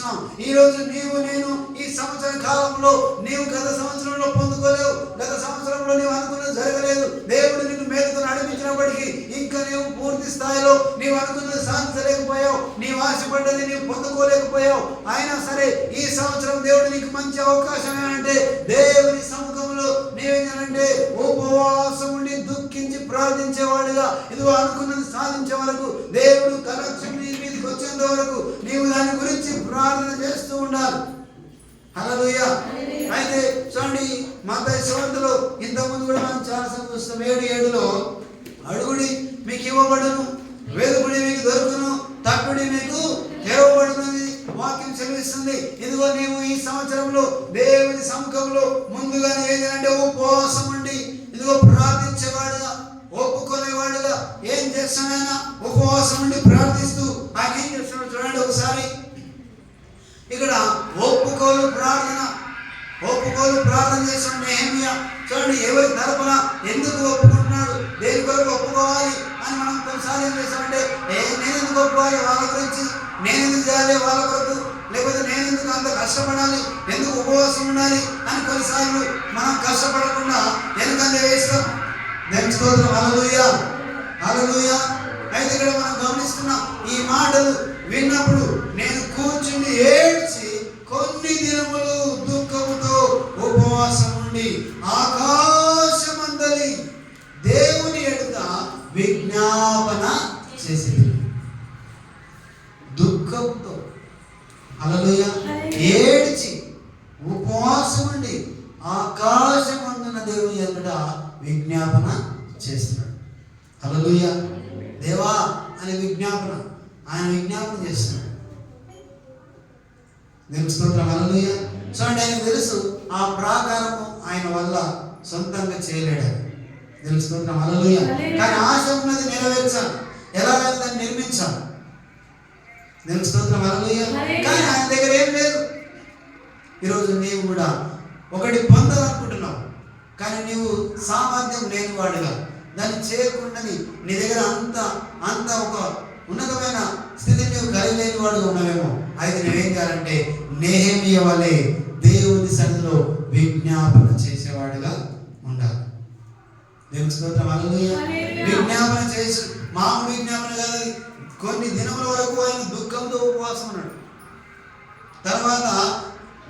చూస్తున్నాం. ఈ రోజు నీవు నేను ఈ సంవత్సర కాలంలో నీవు గత సంవత్సరంలో పొందుకోలేవు, గత సంవత్సరంలో నీవు అనుకున్నది జరగలేదు, దేవుడు నిన్ను మేలుతో నడిపించినప్పటికీ ఇంకా నీవు పూర్తి స్థాయిలో నీవు అనుకున్నది సాధించలేకపోయావు, నీవు ఆశపడ్డది నీవు పొందుకోలేకపోయావు. అయినా సరే ఈ సంవత్సరం దేవుడు నీకు మంచి అవకాశం ఏమంటే దేవుని సముఖంలో నీవేంటంటే ఉపవాసం ఉండి దుఃఖించి ప్రార్థించేవాడుగా ఇదిగో అనుకున్నది సాధించే వరకు, దేవుడు కటాక్షం నీ మీదకి వచ్చేంత వరకు నీవు దాని గురించి ప్రార్థన చేస్తూ ఉండాలి. హల్లెలూయా. అయితే చూడండి మత్తయి సువార్తలో ఇంతకుముందు కూడా మనం చాలాసార్లు చూస్తాం. 7:7 అడుగుడి మీకు ఇవ్వబడును, వెదుకుడి మీకు దొరుకును, తట్టుడి మీకు తెరవబడుతుంది వాక్యం సెలవిస్తుంది. ఇదిగో నీవు ఈ సంవత్సరంలో దేవుని సముఖంలో ముందుగానే ఏంటంటే ఉపవాసం ఉండి ఇదిగో ప్రార్థించేవాడుగా, ఒప్పుకునేవాడుగా ఏం చేస్తున్నాయన ఉపవాసం ఉండి ప్రార్థిస్తూ ఆయన ఏం చేస్తున్నాడు చూడండి ఒకసారి. ఇక్కడ ఒప్పుకోలు ప్రార్థన చేస్తున్నాడు నెహెమ్యా. చూడండి ఎవరి తరపున ఎందుకు ఒప్పుకుంటున్నాడు, దేని కొరకు ఒప్పుకోవాలి అని మనం కొన్నిసార్లు ఏం చేస్తామంటే నేను ఎందుకు ఒప్పుకోవాలి వాళ్ళ గురించి, నేను ఎందుకు చేయాలి వాళ్ళ కొరకు, లేకపోతే నేను ఎందుకు అంత కష్టపడాలి, ఎందుకు ఉపవాసం ఉండాలి అని కొన్నిసార్లు మనం కష్టపడకుండా ఎందుకంటే వేస్తాం. దేవుని స్తోత్రం. హల్లెలూయా, హల్లెలూయా. అయితే ఇక్కడ మనం గమనిస్తున్నాం ఈ మాటలు విన్నప్పుడు నేను కూర్చుని ఏడ్చి కొన్ని దినములు దుఃఖముతో ఉపవాసం ఉండి ఆకాశమందలి దేవుని ఎదుట విజ్ఞాపన చేసింది. దుఃఖంతో హల్లెలూయా ఏడ్చి ఉపవాసం ఉండి ఆకాశమందున దేవుని ఎదుట విజ్ఞాపన చేస్తున్నాడు. హల్లెలూయా. దేవా అనే విజ్ఞాపన ఆయన విజ్ఞాపన చేస్తున్నాడు. దేవుని స్తోత్రం. హల్లెలూయా. చూడండి ఆయన తెలుసు ఆ ప్రాకారము ఆయన వల్ల సొంతంగా చేయలేడు. దేవుని స్తోత్రం. హల్లెలూయా. కానీ ఆశ ఉన్నది నెరవేర్చాలి, ఎలాగైనా దాన్ని నిర్మించాలి. దేవుని స్తోత్రం. హల్లెలూయా. కానీ ఆయన దగ్గర ఏం లేదు. ఈరోజు నీవు కూడా ఒకటి పొందాలనుకుంటున్నావు కానీ నీవు సామర్థ్యం లేనివాడుగా దాన్ని చేయకుండా నీ దగ్గర అంత ఒక ఉన్నతమైన స్థితి నీవు కలిగి లేనివాడుగా ఉన్నావేమో. అయితే నువ్వేం చేయాలంటే నెహెమ్యా వలె దేవుని సన్నిధిలో విజ్ఞాపన చేసేవాడుగా ఉండాలి. దేవుని స్తోత్రం. హల్లెలూయా. విజ్ఞాపన చేసి మామూలు విజ్ఞాపన కాదు, కొన్ని దినముల వరకు ఆయన దుఃఖంతో ఉపవాసం ఉన్నాడు. తర్వాత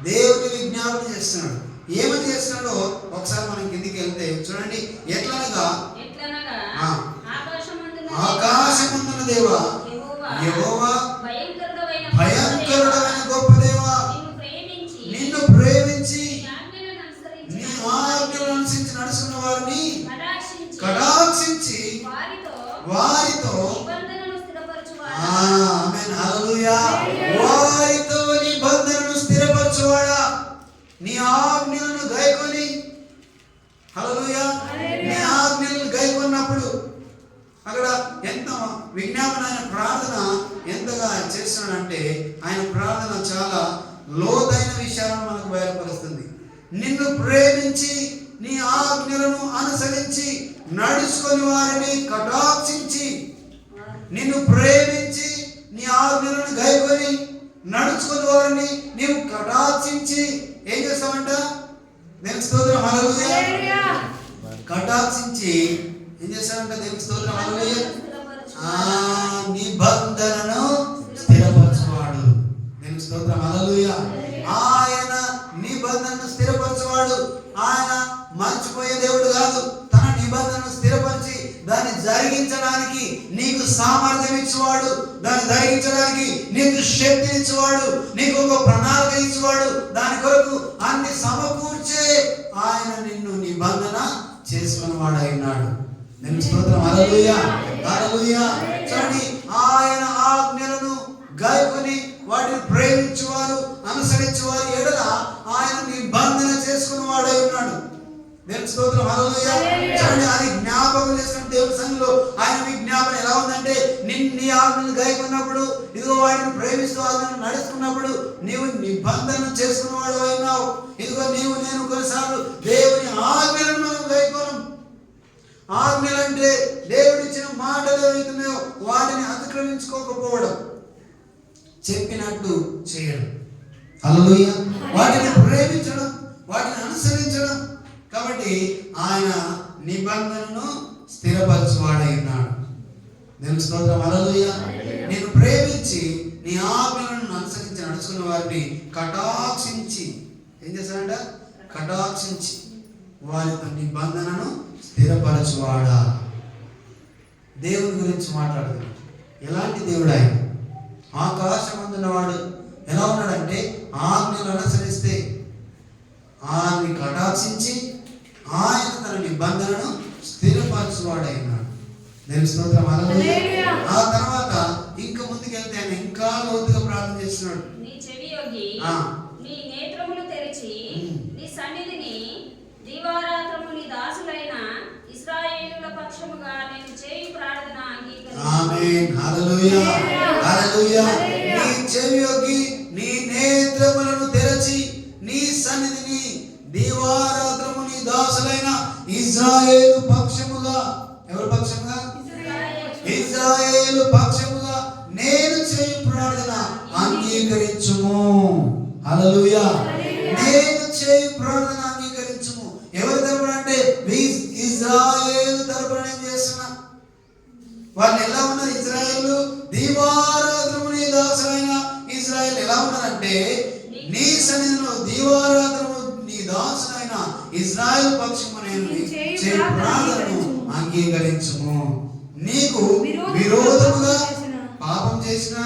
దేవుని విజ్ఞాపన చేస్తున్నాడు. ఏమని చేస్తున్నాడో ఒకసారి మనం కిందికి వెళ్తే చూడండి. ఎట్లనగా ఆకాశమందున దేవా యెహోవా భయంకరుడైన గొప్ప దేవా నిన్ను ప్రేమించి నీ ఆజ్ఞలను అనుసరించి నడుచుకున్న వారిని కటాక్షించి వారితో ఆమేన్ హల్లెలూయా వారితో నిబంధనను స్థిరపరచువాడా, నీ ఆజ్ఞలను గైకొని హల్లెలూయా నీ ఆజ్ఞలను గైకొన్నప్పుడు అక్కడ ఎంత విజ్ఞాపన ఆయన ప్రార్థన ఎంతగా చేస్తున్నాడంటే ఆయన ప్రార్థన చాలా లోతైన విషయాలను మనకు బయలుపరుస్తుంది. నిన్ను ప్రేమించి నీ ఆజ్ఞలను అనుసరించి నడుచుకొని వారిని కటాక్షించి, నిన్ను ప్రేమించి నీ ఆజ్ఞలను గైకొని నడుచుకొని వారిని నీవు కటాక్షించి ఏం చేస్తావంట? దేవుని స్తోత్రం. హల్లెలూయా. కటాక్షించి ఏం చేస్తావంట? దేవుని స్తోత్రం. హల్లెలూయా. నిబంధనను స్థిరపరచువాడు. దేవుని స్తోత్రం. హల్లెలూయా. ఆయన నిబంధనను స్థిరపరచువాడు. ఆయన మర్చిపోయే దేవుడు కాదు. తన నిబంధనను స్థిరపరిచి దాన్ని జరిగించడానికి నీకు సామర్థ్యం ఇచ్చేవాడు, దాన్ని జరిగించడానికి నీకు శక్తి ఇచ్చేవాడు, నీకు ఒక ప్రణాళిక ఇచ్చేవాడు. దాని కొరకు అన్ని సమకూర్చే ఆయన నిన్ను నిబంధన చేసుకుని వాడు అయినాడు. నేను స్తోత్రం. హల్లెలూయా, హల్లెలూయా. చూడండి, ఆయన ఆజ్ఞలను గాయకొని వాటిని ప్రేమించువారు అనుసరించువారు ఎడల ఆయన నిబంధన చేసుకుని వాడై ఉన్నాడు. దేవుని స్తోత్రం. హల్లెలూయా. చూడండి, అది జ్ఞాపకం చేసుకున్న దేవుని సంఘంలో ఆయన విజ్ఞాపన ఎలా ఉందంటే, నీ ఆజ్ఞలు గాయకున్నప్పుడు ఇదిగో వాటిని ప్రేమిస్తూ ఆజ్ఞలు నడుచుకున్నప్పుడు నీవు నిబంధన చేసుకున్న వాడు అయినావు. ఇదిగో నీవు నేను కొన్నిసార్లు దేవుని ఆజ్ఞలను మనం గాయకోనం. ఆజ్ఞలు అంటే దేవుడిచ్చిన మాటలు ఏవైతున్నాయో వాటిని అతిక్రమించుకోకపోవడం, చెప్పినట్టు చేయడం. హల్లెలూయా. వాటిని ప్రేమించడం, వాటిని అనుసరించడం. కాబట్టి ఆయన నిబంధనను స్థిరపరచువాడై ఉన్నాడు. దేవుని స్తోత్రం. హల్లెలూయా. నేను ప్రేమించి నీ ఆజ్ఞలను అనుసరించి నడుచుకున్న వారిని కటాక్షించి ఏం చేశాడంట? కటాక్షించి వారి నిబంధనను స్థిరపరచువాడా. దేవుని గురించి మాట్లాడుతున్నాడు. ఎలాంటి దేవుడు ఆయన? ఆకాశం అందున్నవాడు. ఎలా ఉన్నాడంటే ఆజ్ఞలు అనుసరిస్తే ఆయన్ని కటాక్షించి ఆయన తన నిబంధనను స్థిరపరచువాడైనాడు. దేవుని స్తోత్రం. హల్లెలూయా. ఆ తర్వాత ఇంకా ముందుకెళ్తే ఆయన ఇంకా లోతుగా ప్రార్థన చేస్తున్నాడు. నీ చెవి యొగ్గి నీ నేత్రములు తెరిచి నీ సన్నిధిని దివారాత్రము నీ దాసులైన ఇశ్రాయేలుల పక్షముగా నేను చేయు ప్రార్థన అంగీకరించు. ఆమేన్. హల్లెలూయా. హల్లెలూయా. నీ చెవి యొగ్గి నీ నేత్రములను తెరచి నీ సన్నిధిని దివారాత్రము నీ దాసులైన ఇశ్రాయేలు పక్షముగా, ఎవరి పక్షముగా? ఇశ్రాయేలు పక్షముగా నేను చేయు ప్రార్థన అంగీకరించుము. హల్లెలూయా. నేను చేయు ప్రార్థన అంగీకరించుము. ఎవరి తరపున అంటే ఇశ్రాయేలు తరపున నేను చేస్తున్నా. వాళ్ళు ఎలా ఉన్నారు? ఇశ్రాయేలు దీవారాత్రము నీ దాసులైన ఇశ్రాయేలు ఎలా ఉన్నారంటే నీ సన్నిధిలో దీవారాత్రము నీ దాసులైన ఇశ్రాయేలు పక్షము నేను చేయు ప్రార్థనను అంగీకరించుము. నీకు విరోధముగా పాపం చేసిన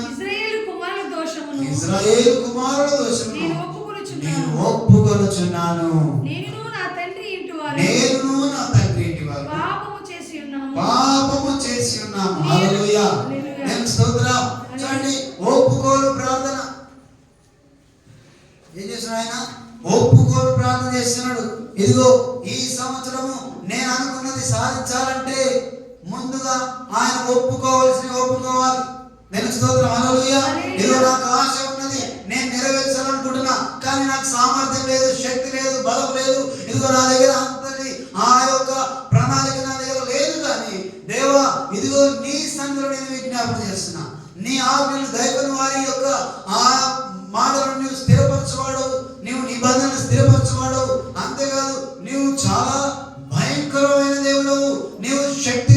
ఇశ్రాయేలు కుమారుల దోషమును నేను ఒప్పుకొనుచున్నాను. నేను నా తండ్రి ఇంటి వారు పాపము చేసి ఉన్నాము. హల్లెలూయా. నేను స్తోత్రం. చూడండి, ఒప్పుకోలు ప్రార్థన ఏం చేస్తున్నాడు ఆయన? ఒప్పుకోలు ప్రార్థన చేస్తున్నాడు. ఇదిగో ఈ సంవత్సరము నేను అనుకున్నది సాధించాలంటే ముందుగా ఆయన ఒప్పుకోవాలి. నేను స్తోత్రం. హల్లెలూయా. ఇదిగో నాకు ఆశ ఉన్నది, నేను నెరవేర్చాలనుకుంటున్నా, కానీ నాకు సామర్థ్యం లేదు, శక్తి లేదు, బలం లేదు. ఇదిగో నా దగ్గర అంతటి ఆ యొక్క ప్రణాళిక నా దగ్గర లేదు. కానీ దేవా, ఇదిగో నీ సన్నిధిలో నేను విజ్ఞాపన చేస్తున్నా. నీ ఆజ్ఞలు దైవని వారి యొక్క ఆ మాటలను నీవు స్థిరపరచువాడవు, నీవు నిబంధనలు స్థిరపరచువాడవు. అంతేకాదు నీవు చాలా భయంకరమైన దేవుడవు, నీవు శక్తి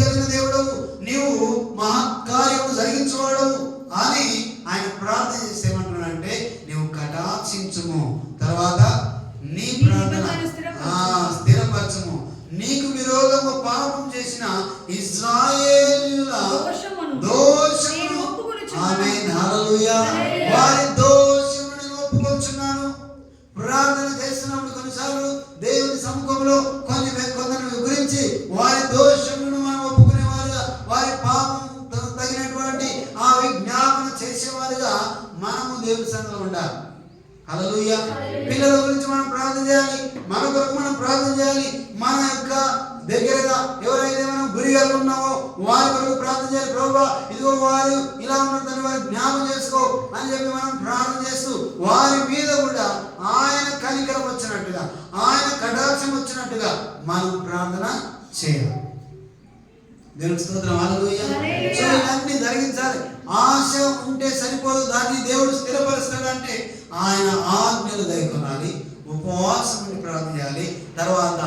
కలిగిన దేవుడవు, నీవు మహత్కార్యము జరిగించువాడవు అని ఆయన ప్రార్థన చేస్తే ఏమంటున్నాడంటే నీవు కటాక్షించుము. తర్వాత నీ ప్రార్థన స్థిరపరచుము. నీకు విరోధము పాపం చేసిన ఇశ్రాయేలీయుల దోషమును ఆమేన్. హల్లెలూయా. వారి దోషమును నేను ఒప్పుకొంచున్నాను. ప్రార్థన చేస్తున్నప్పుడు కొన్నిసార్లు దేవుని సముఖంలో కొందరిని గురించి వారి దోషములను మనం ఒప్పుకునేవారుగా, వారి పాపం తగినటువంటి ఆ విజ్ఞాపన చేసేవారుగా మనము దేవుని సన్నిధిలో ఉండాలి. హల్లెలూయా. పిల్లల గురించి మనం ప్రార్థన చేయాలి, మన కొరకు మనం ప్రార్థన చేయాలి. మన యొక్క దగ్గరగా ఎవరైతే మనం గురిగా ఉన్నామో వారి కొరకు ప్రార్థన చేయాలి. ప్రభువా, ఇదిగో వారు ఇలా ఉన్నదని వారి జ్ఞాపకం చేసుకో అని చెప్పి మనం ప్రార్థన చేస్తూ వారి మీద కూడా ఆయన కనికరం వచ్చినట్టుగా, ఆయన కటాక్షం వచ్చినట్టుగా మనం ప్రార్థన చేయాలి. దేవుని స్తోత్రం. హల్లెలూయా. ఇవన్నీ జరిగించాలి. ఆశ ఉంటే సరిపోదు, దాన్ని దేవుడు స్థిరపరుస్తాడంటే ఆయన ఆజ్ఞలు గైకొనాలి, ఉపవాసం ఉండి ప్రార్థన చేయాలి. తర్వాత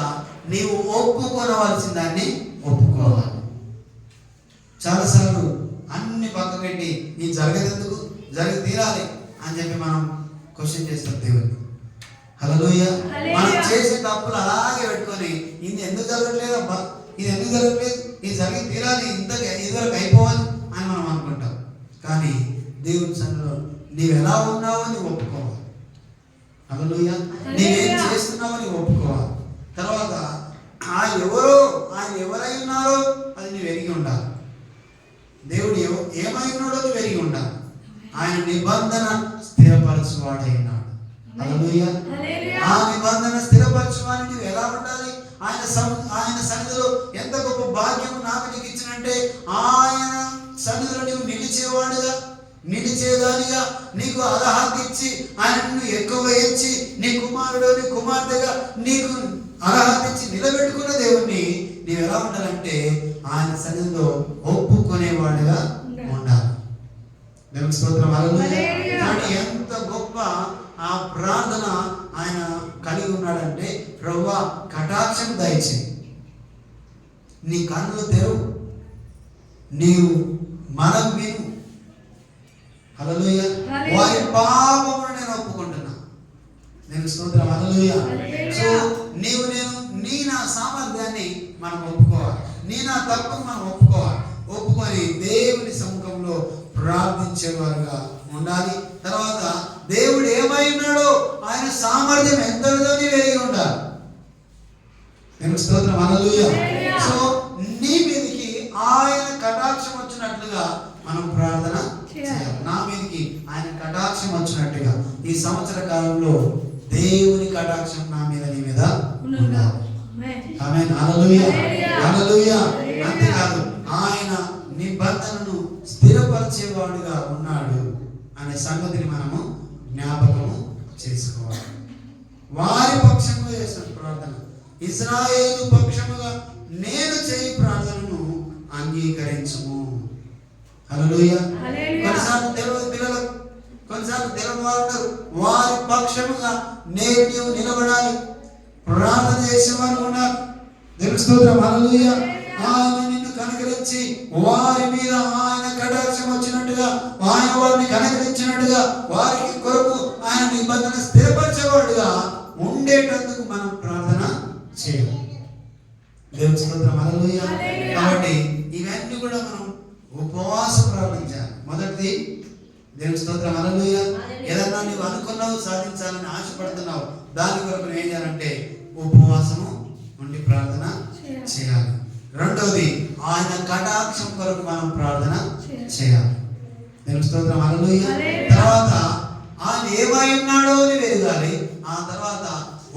నీవు ఒప్పుకోవలసిన దాన్ని ఒప్పుకోవాలి. చాలాసార్లు అన్ని పక్క పెట్టి ఈ జరగదెందుకు, జరిగి తీరాలి అని చెప్పి మనం క్వశ్చన్ చేస్తాం దేవుడిని. హల్లెలూయా. మనం చేసే తప్పులు అలాగే పెట్టుకొని ఇది ఎందుకు జరగట్లేదు అబ్బా, ఇది ఎందుకు జరగట్లేదు, ఇది జరిగి తీరాలి, ఇదివరకు అయిపోవాలి అని మనం అనుకుంటాం. కానీ దేవుని సన్నిధిలో నీవు ఎలా ఉన్నావో నీవు ఒప్పుకోవాలి. హల్లెలూయా. నీవేం చేస్తున్నావో నీవు ఒప్పుకోవాలి. తర్వాత ఆయన ఎవరై ఉన్నారో అది నీవు ఎరిగి ఉండాలి. దేవుడు ఏమై ఉన్నాడో నువ్వు ఎరిగి ఉండాలి. ఆయన నిబంధన స్థిరపరచువాడై ఉన్నాడు. హల్లెలూయా. ఆ నిబంధన స్థిరపరచువాని నువ్వు ఎలా ఉండాలి? ఆయన సన్నిధిలో ఎంత గొప్ప భాగ్యం నాకు నీకు ఇచ్చినంటే ఆయన సన్నిధిలో నువ్వు నిలిచేదానిగా నీకు అర్హత ఇచ్చి ఆయన ఎక్కువ ఇచ్చి నీ కుమారుడు నీ కుమార్తెగా నీకు అర్హత ఇచ్చి నిలబెట్టుకున్న దేవుణ్ణి నీవు ఎలా ఉండాలంటే ఆయన సన్నిధిలో ఒప్పుకునేవాడుగా ఉండాలి. దేవుని స్తోత్రం. హల్లెలూయా. ఎంత గొప్ప ఆ ప్రార్థన ఆయన కలిగి ఉన్నాడంటే, ప్రభువా కటాక్షం దయచేయి, నీ కన్నులు తెరువు, నీవు మనం విను. హల్లెలూయా. వారి పాపమును నేను ఒప్పుకుంటున్నా. నేను స్తోత్రం. హల్లెలూయా. సో నేను నా సామర్థ్యాన్ని మనం ఒప్పుకోవాలి, నా తప్పును మనం ఒప్పుకొని దేవుని సముఖంలో ప్రార్థించేవారుగా ఉండాలి. తర్వాత దేవుడు ఏమై ఉన్నాడో ఆయన సామర్థ్యం ఎంతటిదో వెలిగి ఉండాలి. నేను స్తోత్రం. హల్లెలూయా. సో నీ మీదకి ఆయన కటాక్షం వచ్చినట్లుగా మనం ప్రార్థన చేయాలి. నా మీదకి ఆయన కటాక్షం వచ్చినట్టుగా ఈ సంవత్సర కాలంలో దేవుని కటాక్షం నా మీద నీ మీద ఉండాలి. ఆమేన్. హల్లెలూయా. హల్లెలూయా. అంతేకాదు ఆయన నిబంధనను స్థిరపరిచేవాడుగా ఉన్నాడు అనే సంగతిని మనము జ్ఞాపకము చేసుకోవాలి. వారి పక్షంగా చేసిన ప్రార్థన, ఇశ్రాయేలు పక్షముగా నేను చేయి ప్రార్థనను అంగీకరించుము. హల్లెలూయా. కొన్నిసార్లు తెలియని వారు వారి పక్షముగా నేను నిలబడాలి, ప్రార్థన చేసేవారు ఉన్నారు. దేవుని స్తోత్రం. హల్లెలూయా. ఆయన నిన్ను కనికరించి వారి మీద ఆయన కటాక్షం వచ్చినట్టుగా, ఆయన వారిని కనికరించినట్టుగా, వారికి కొరకు ఆయన నిబంధన స్థిరపరిచేవాడుగా ఉండేటందుకు మనం ప్రార్థన చేయాలి. దేవుని స్తోత్రం. హల్లెలూయా. కాబట్టి ఇవన్నీ కూడా మనం ఉపవాస ప్రార్థన చేయాలి. మొదటిది దేవుని స్తోత్రం. హల్లెలూయా. ఏదన్నా నువ్వు అనుకున్నావు, సాధించాలని ఆశపడుతున్నావు, దాని కొరకు ఏం చేయాలంటే ఉపవాసము ఉండి ప్రార్థన చేయాలి. రెండవది ఆయన కటాక్షం కొరకు మనం ప్రార్థన చేయాలి. దేవుని స్తోత్రం. హల్లెలూయా. తర్వాత ఆయన ఏమై ఉన్నాడో అని వెతకాలి. ఆ తర్వాత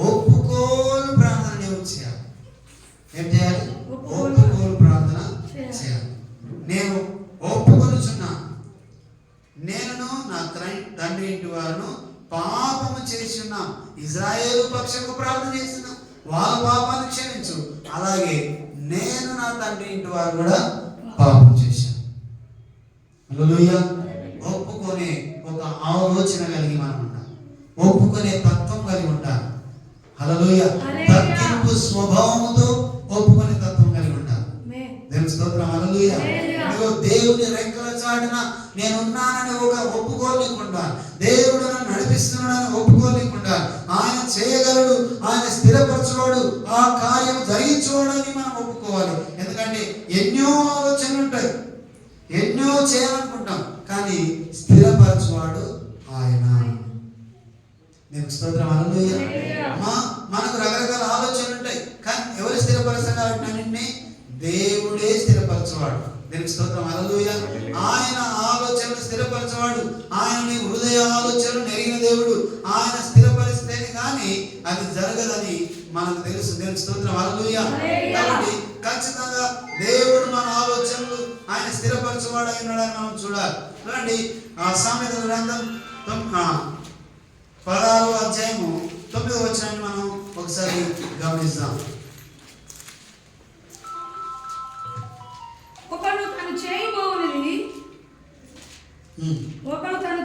ఒప్పుకోలు ప్రార్థన చేయాలి. ఏం చేయాలి? ఒప్పుకోలు ప్రార్థన చేయాలి. నేను ఒప్పుకొనుచున్నాను, నేను నా తండ్రి ఇంటి వారును పాపము చేసి ఉన్నాం. ఇశ్రాయేలు పక్షము ప్రార్థన చేస్తున్నాం, వాళ్ళ పాపాన్ని క్షమించు. అలాగే నేను నా తండ్రి ఇంటి వారు కూడా పాపం చేశాను. హల్లెలూయా. ఒప్పుకునే ఒక ఆలోచన కలిగి మనం ఉండాలి, ఒప్పుకునే తత్వం కలిగి ఉండాలి. హల్లెలూయా. తగ్గింపు స్వభావముతో ఒప్పుకునే తత్వం కలిగి ఉండాలి. దేవుని స్తోత్రం. హల్లెలూయా. దేవుని రెక్కల చాటున నేనున్నానని ఒక ఒప్పుకోలేకుండా, దేవుడు నన్ను నడిపిస్తున్నాడని ఒప్పుకోలేకుండా, ఆయన చేయగలడు, ఆయన స్థిరపరచువాడు, ఆ కార్యం జరిగించువాడని మనం ఒప్పుకోవాలి. ఎందుకంటే ఎన్నో ఆలోచనలు ఉంటాయి, ఎన్నో చేయాలనుకుంటాం, కానీ స్థిరపరచువాడు ఆయన. నేను స్తోత్రం. హల్లెలూయా. మనకు రకరకాల ఆలోచనలు ఉంటాయి, కానీ ఎవరు స్థిరపరచగలంటే దేవుడే స్థిరపరచువాడు. దీనికి స్తోత్రం. హల్లెలూయా. ఆయన ఆలోచనలు స్థిరపరచువాడు, ఆయన నీ హృదయ ఆలోచనలు నెరిగిన దేవుడు. ఆయన స్థిరపరిస్తేనే కానీ అది జరగదని మనకు తెలుసు. దీనికి స్తోత్రం. హల్లెలూయా. కాబట్టి ఖచ్చితంగా దేవుడు మన ఆలోచనలు ఆయన స్థిరపరచువాడు అయి ఉన్నాడని మనం చూడాలి. చూడండి, ఆ సామెతల గ్రంథం 16వ అధ్యాయము 9వ వచనాన్ని మనం ఒకసారి గమనిద్దాం. ఒకడు తను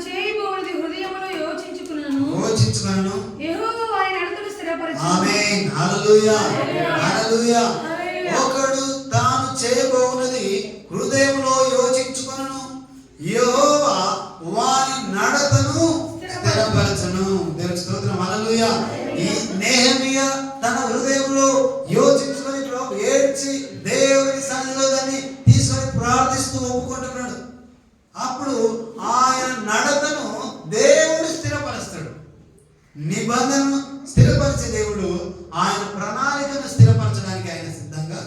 చేయబోవునది హృదయములో యోచించుకున్నాను, యెహోవా ఆయన నడతను స్థిరపరచును. ఆమేన్. హల్లెలూయా. హల్లెలూయా. ఒకడు తాను చేయబోవునది హృదయములో యోచించుకొనును, యెహోవా వాని నడతను స్థిరపరచును. దేవుని స్తోత్రం. హల్లెలూయా. ఈ నెహెమియా తన హృదయంలో యోచించుకొని ఏడ్చి దేవుని సన్నిధిలో దాన్ని తీసుకొని ప్రార్థిస్తూ ఒప్పుకుంటున్నాడు. అప్పుడు ఆయన నడతను దేవుడు స్థిరపరుస్తాడు. నిబంధనను స్థిరపరిచే దేవుడు ఆయన ప్రణాళికను స్థిరపరచడానికి ఆయన సిద్ధంగా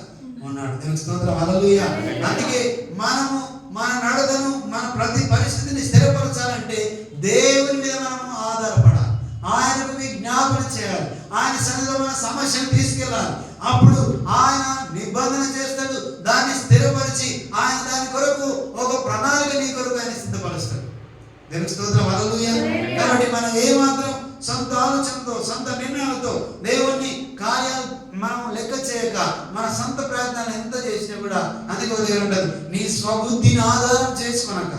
ఉన్నాడు. దేవుని స్తోత్రం. హల్లెలూయా. అందుకే మనము మన నడతను, మన ప్రతి పరిస్థితిని స్థిరపరచాలంటే దేవుని మీద మనము ఆధారపడాలి, ఆయనకు విజ్ఞాపన చేయాలి, ఆయన సన్నిధిలో మన సమస్యను తీసుకెళ్ళాలి. అప్పుడు ఆయన నిబంధన చేస్తాడు, దాన్ని స్థిరపరిచి ఆయన దాని కొరకు ఒక ప్రణాళిక నీ కొరకు ఆయన సిద్ధపరుస్తాడు. దేవుని స్తోత్రం. హల్లెలూయా. కాబట్టి మనం ఏమాత్రం సొంత ఆలోచనతో, సొంత నిర్ణయాలతో దేవుని కార్యాలు మనం లెక్క చేయక, మన సొంత ప్రయత్నాలు ఎంత చేసినా కూడా అందుకు ఉండదు. నీ స్వబుద్ధిని ఆధారం చేసుకొనక,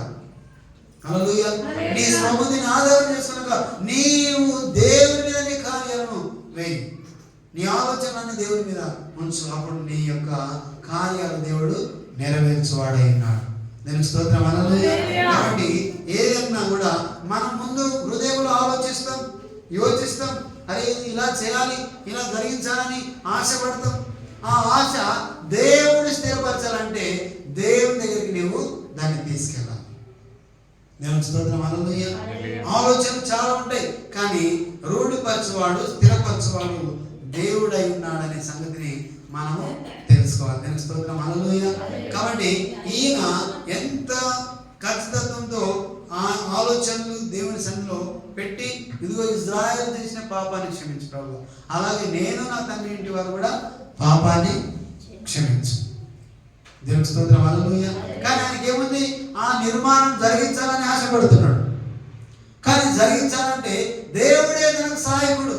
హల్లెలూయా, నీ స్వబుద్ధిని ఆధారం చేసుకున్న కనుక నీవు దేవుని మీద నీ కార్యాలను వేయి, నీ ఆలోచనని దేవుని మీద ఉంచు, అప్పుడు నీ యొక్క కార్యాలు దేవుడు నెరవేర్చువాడై ఉన్నాడు. నేను స్తోత్రం హల్లెలూయా. కాబట్టి ఏదైనా కూడా మనం ముందు హృదయంలో ఆలోచిస్తాం, యోచిస్తాం, అరే ఇలా చేయాలి, ఇలా జరిగించాలని ఆశపడతాం. ఆ ఆశ దేవుడు స్థిరపరచాలంటే దేవుని దగ్గరికి నువ్వు దాన్ని తీసుకెళ్ళాలి. దేవుని స్తోత్రం హల్లెలూయా. ఆలోచనలు చాలా ఉంటాయి, కానీ రూఢిపరచువాడు స్థిరపరచువాడు దేవుడై ఉన్నాడనే సంగతిని మనము తెలుసుకోవాలి. దేవుని స్తోత్రం హల్లెలూయా. కాబట్టి ఈయన ఎంత ఖచ్చితత్వంతో ఆ ఆలోచనలు దేవుని సన్నిధిలో పెట్టి, ఇదిగో ఇజ్రాయేలు చేసిన పాపాన్ని క్షమించు ప్రభు, అలాగే నేను నా తండ్రి ఇంటి వారు కూడా పాపాన్ని క్షమించు. దేవుని స్తోత్రం హల్లెలూయా. కానీ ఆయనకి ఏముంది, ఆ నిర్మాణం జరిగించాలని ఆశపడుతున్నాడు. కానీ జరిగించాలంటే దేవుడే తనకు సహాయకుడు,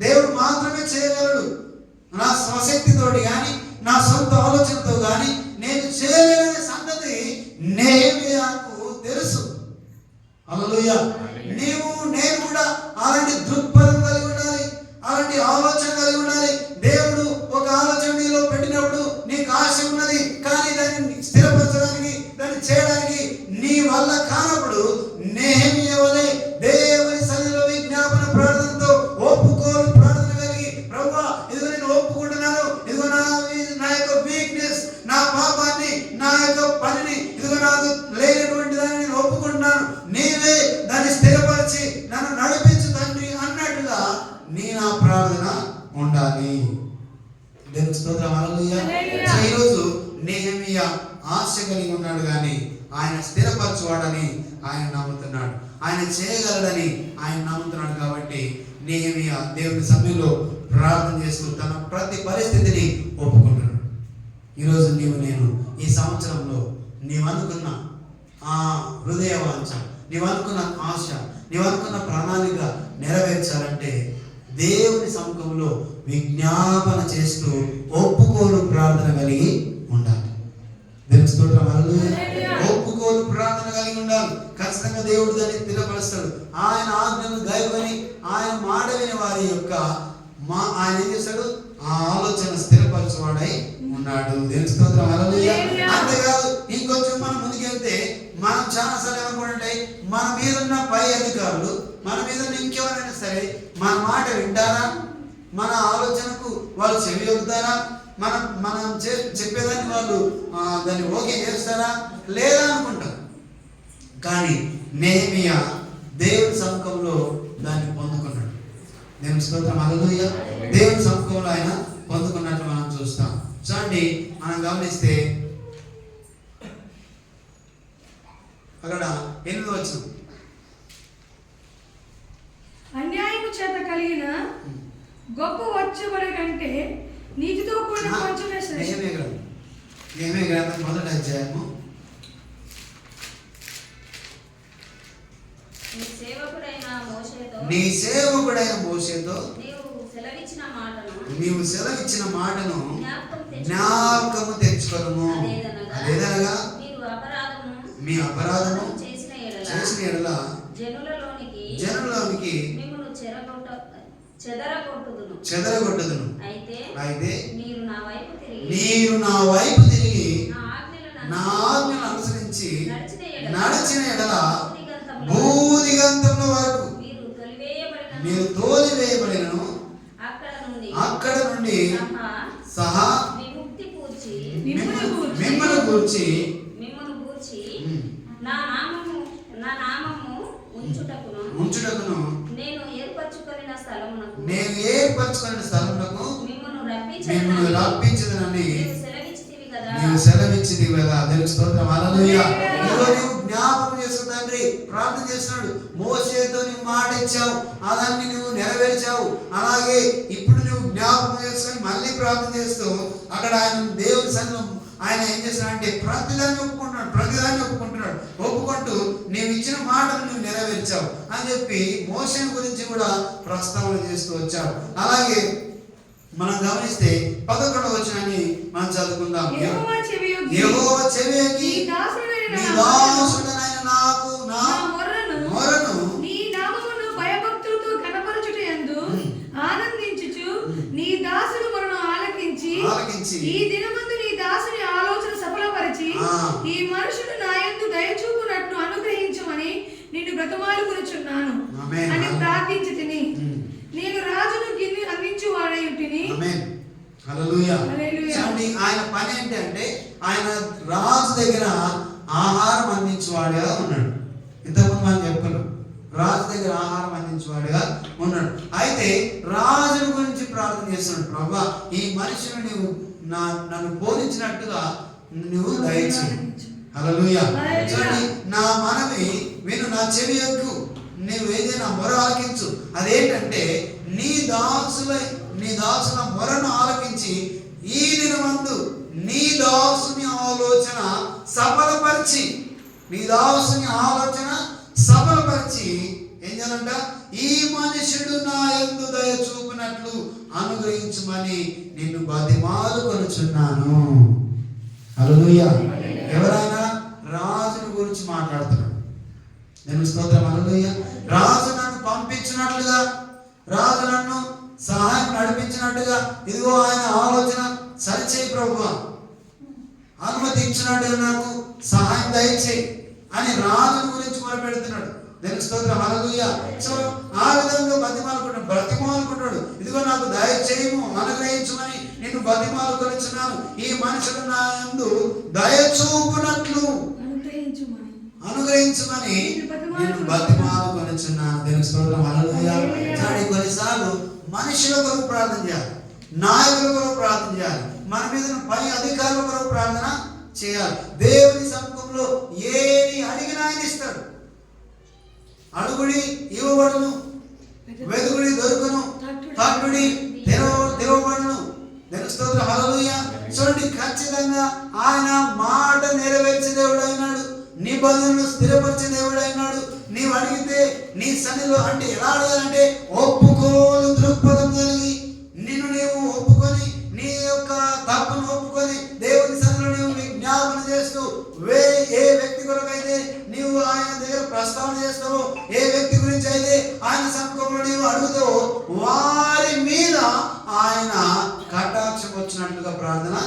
దేవుడు మాత్రమే చేయగలడు. నా స్వశక్తితోటి కానీ నా సొంత ఆలోచనతో కానీ నేను చేయలేని సంగతి నెహెమ్యాకు తెలుసు. హల్లెలూయా. నీవు నేను కూడా అలాంటి దృక్పథం కలిగి ఉండాలి, అలాంటి ఆలోచన కలిగి ఉండాలి. దేవుడు ఒక ఆలోచన నీలో పెట్టినప్పుడు నీకు ఆశ ఉన్నది, కానీ దాన్ని స్థిరపరచడానికి, దాన్ని చేయడానికి నీ వల్ల కానప్పుడు నెహెమ్యా వలె దేవుని సన్నిధిలో విజ్ఞాపన ప్రార్థనతో ఒప్పుకోలు ప్రార్థన కలిగి, ప్రభువా ఇదిగో నేను ఒప్పుకుంటున్నాను, ఇదిగో నా యొక్క వీక్నెస్, నా పాపాన్ని, నా యొక్క పనిని, ఇదిగో నాకు లేనటువంటి దాన్ని నేను ఒప్పుకుంటున్నాను, నీవే దాన్ని స్థిరపరిచి నన్ను నడిపించు తండ్రి అన్నట్టుగా నీ నా ప్రార్థన ఉండాలి. దేవుని స్తోత్రం హల్లెలూయా. ఈరోజు నెహెమ్యా ఆశ కలిగి ఉన్నాడు, కానీ ఆయన స్థిరపరచువాడని ఆయన నమ్ముతున్నాడు, ఆయన చేయగలడని ఆయన నమ్ముతున్నాడు. కాబట్టి నెహెమ్యా దేవుని సమయంలో ప్రార్థన చేస్తూ తన ప్రతి పరిస్థితిని ఒప్పుకుంటున్నాడు. ఈరోజు నేను ఈ సంవత్సరంలో నీవనుకున్న ఆ హృదయ వాంఛ, నీవనుకున్న ఆశ, నీవనుకున్న ప్రణాళిక నెరవేర్చాలంటే దేవుని సముఖంలో విజ్ఞాపన చేస్తూ ఒప్పుకోలు ప్రార్థన కలిగి ఉండాలి. దేవుని స్తోత్రం హల్లెలూయా. ఒప్పుకోలు ప్రార్థన కలిగి ఉండాలి. ఖచ్చితంగా దేవుడు దాన్ని స్థిరపరుస్తాడు. ఆయన ఆజ్ఞను గైకొని ఆయన మాట విని వారి యొక్క ఆయన ఏం చేస్తాడు, ఆ ఆలోచన స్థిరపరచువాడై ఉన్నాడు. దేవుని స్తోత్రం హల్లెలూయా. అంతేకాదు, ఇంకొంచెం మనం ముందుకెళ్తే మనం చాలాసార్లు ఏమనుకుంటే మన మీద ఉన్న పై అధికారులు, మన మీద ఇంకెవరైనా సరే మన మాట వింటారా, మన ఆలోచనకు వాళ్ళు చెవి ఒగ్గుతారా, మనం చెప్పేదాన్ని వాళ్ళు దాన్ని ఓకే చేస్తారా, లేదా అనుకుంటారు. కానీ నెహెమ్యా దేవుని సముఖంలో దాన్ని పొందుకున్నాడు. దేవుని స్తోత్రం హల్లెలూయా. దేవుని సముఖంలో ఆయన పొందుకున్నట్లు మనం చూస్తాం. చూడండి, మనం గమనిస్తే అక్కడ 8వ వచనం, అన్యాయము చేత కలిగిన గొప్ప వచ్చబడి కంటే నీతితో కూడిన కొంచెమే శ్రేష్టం. నెహెమ్యా గ్రంథం 1వ అధ్యాయము నీ సేవకుడైన మోషేతో నీవు సెలవిచ్చిన మాటను జ్ఞాపకము తెచ్చుకొనుము. అదేదనగా మీ అపరాధము చేసిన ఎడల జనులలోనికి చెదరగొట్టుదును. అయితే మీరు నా వైపు తిరిగి నా ఆజ్ఞలను అనుసరించి నడిచిన ఎడల భూదిగంతముల వరకు మీరు తోలివేయబడినను అక్కడ నుండి సహా మిమ్మల్ని గూర్చి నా నామము ఉంచుటకును నేను ఏర్పరచుకొనిన స్థలమునకు మిమ్మల్ని రప్పించదనని నీవు సెలవిచ్చితివి కదా. దేవుని స్తోత్రం హల్లెలూయా. నీవు జ్ఞాపకం చేసుకో తండ్రి. ప్రార్థన చేస్తున్నాడు, మోషేతో నీవు మాట ఇచ్చావు, అదాన్ని నువ్వు నెరవేర్చావు. అలాగే ఇప్పుడు నువ్వు జ్ఞాపకం చేసుకొని మళ్ళీ ప్రార్థన చేస్తూ అక్కడ ఆయన దేవుని సన్నిధిలో ఆయన ఏం చేస్తున్నాడు అంటే ప్రతిదాన్ని ఒప్పుకుంటున్నాడు. ఒప్పుకుంటూ నీవు ఇచ్చిన మాటను నువ్వు నెరవేర్చావు అని చెప్పి మోషేను గురించి కూడా ప్రస్తావన చేస్తూ వచ్చావు. అలాగే మనం గమనిస్తే 11వ వచనాన్ని మనం చదువుకుందాం. యెహోవా చెవియొగ్గి నీ దాసుడనైన నాకు నా మొర్రను నీ సాధించి తిని నేను రాజును గిన్నె అందించు వాడై ఉంటిని. ఆమేన్. హల్లెలూయా. చూడండి, ఆయన పని ఏంటి అంటే ఆయన రాజు దగ్గర ఆహారం అందించేవాడుగా ఉన్నాడు. ఇంతకుముందు మనం చెప్పుకున్నాం, రాజు దగ్గర ఆహారం అందించేవాడుగా ఉన్నాడు. అయితే రాజుల గురించి ప్రార్థన చేస్తున్నాడు. ప్రభువా, ఈ మనిషిని నువ్వు నన్ను బోధించినట్టుగా నువ్వు దయచేయి. హల్లెలూయా. చూడండి, నా మనవి విను, నా చెవి యొగ్గు, నువ్వు ఏదైనా మొర ఆలకించు. అదేంటంటే నీ దాసుల మొరను ఆలకించి ఈ దినమందు నీ దాసుని ఆలోచన సఫలపరిచి ఏం చేయాలంట? ఈ మనుషుడు నా యందు దయ చూపినట్లు అనుగ్రహించమని నిన్ను బతిమాలు కొనుచున్నాను. హల్లెలూయా. ఎవరైనా రాజుని గురించి మాట్లాడుతున్నాడు. నేను స్తోత్రం. హల్లెలూయా. రాజు నన్ను పంపించినట్లుగా, రాజు నన్ను సహాయం నడిపించినట్టుగా, ఇదిగో ఆయన ఆలోచన సరిచేయి ప్రభువా, అనుమతి ఇచ్చినట్టుగా నాకు సహాయం దయచేయి అని రాజుని గురించి మొరపెడుతున్నాడు. నేను స్తోత్రం. హల్లెలూయా. సో ఆ విధంగా బ్రతిమాలుకుంటాడు. ఇదిగో నాకు దయచేయము, అనుగ్రహించమని నిన్ను బతిమాలుకొనిచున్నాను. ఈ మనుషులు నా యందు దయ చూపునట్లు అనుగ్రహించమని నేను బతిమాలుకొనిచున్నాను. దేవుని స్తోత్రం. హల్లెలూయా. కానీ కొన్నిసార్లు మనుషుల కొరకు ప్రార్థన చేయాలి, నాయకుల కొరకు ప్రార్థన చేయాలి, మన మీద పై అధికారుల కొరకు ప్రార్థన చేయాలి. దేవుని సముఖంలో ఏది అడిగినా ఆయన ఇస్తాడు. అడుగుడి ఇవ్వబడును, వెదుగుడి దొరుకును, తట్టుడి తెరవబడును. దేవుని స్తోత్రం. హల్లెలూయా. చూడండి, ఖచ్చితంగా ఆయన మాట నెరవేర్చే దేవుడు అయినాడు, నిబంధనలు స్థిరపరిచే దేవుడు అయినాడు. నీవు అడిగితే నీ సన్నిధిలో, అంటే ఎలా అడగాలంటే ఒప్పుకోని దృక్పథం కలిగి నిన్ను నీవు ఒప్పుకొని, నీ యొక్క తప్పును ఒప్పుకొని దేవుని సన్నిధిలో నీవు విజ్ఞాపన చేస్తూ, ఏ వ్యక్తి కొరకైతే నీవు ఆయన దగ్గర ప్రస్తావన చేస్తావో, ఏ వ్యక్తి గురించి అయితే ఆయన సముఖంలో నీవు అడుగుతావో, వారి మీద ఆయన కటాక్షం వచ్చినట్లుగా ప్రార్థన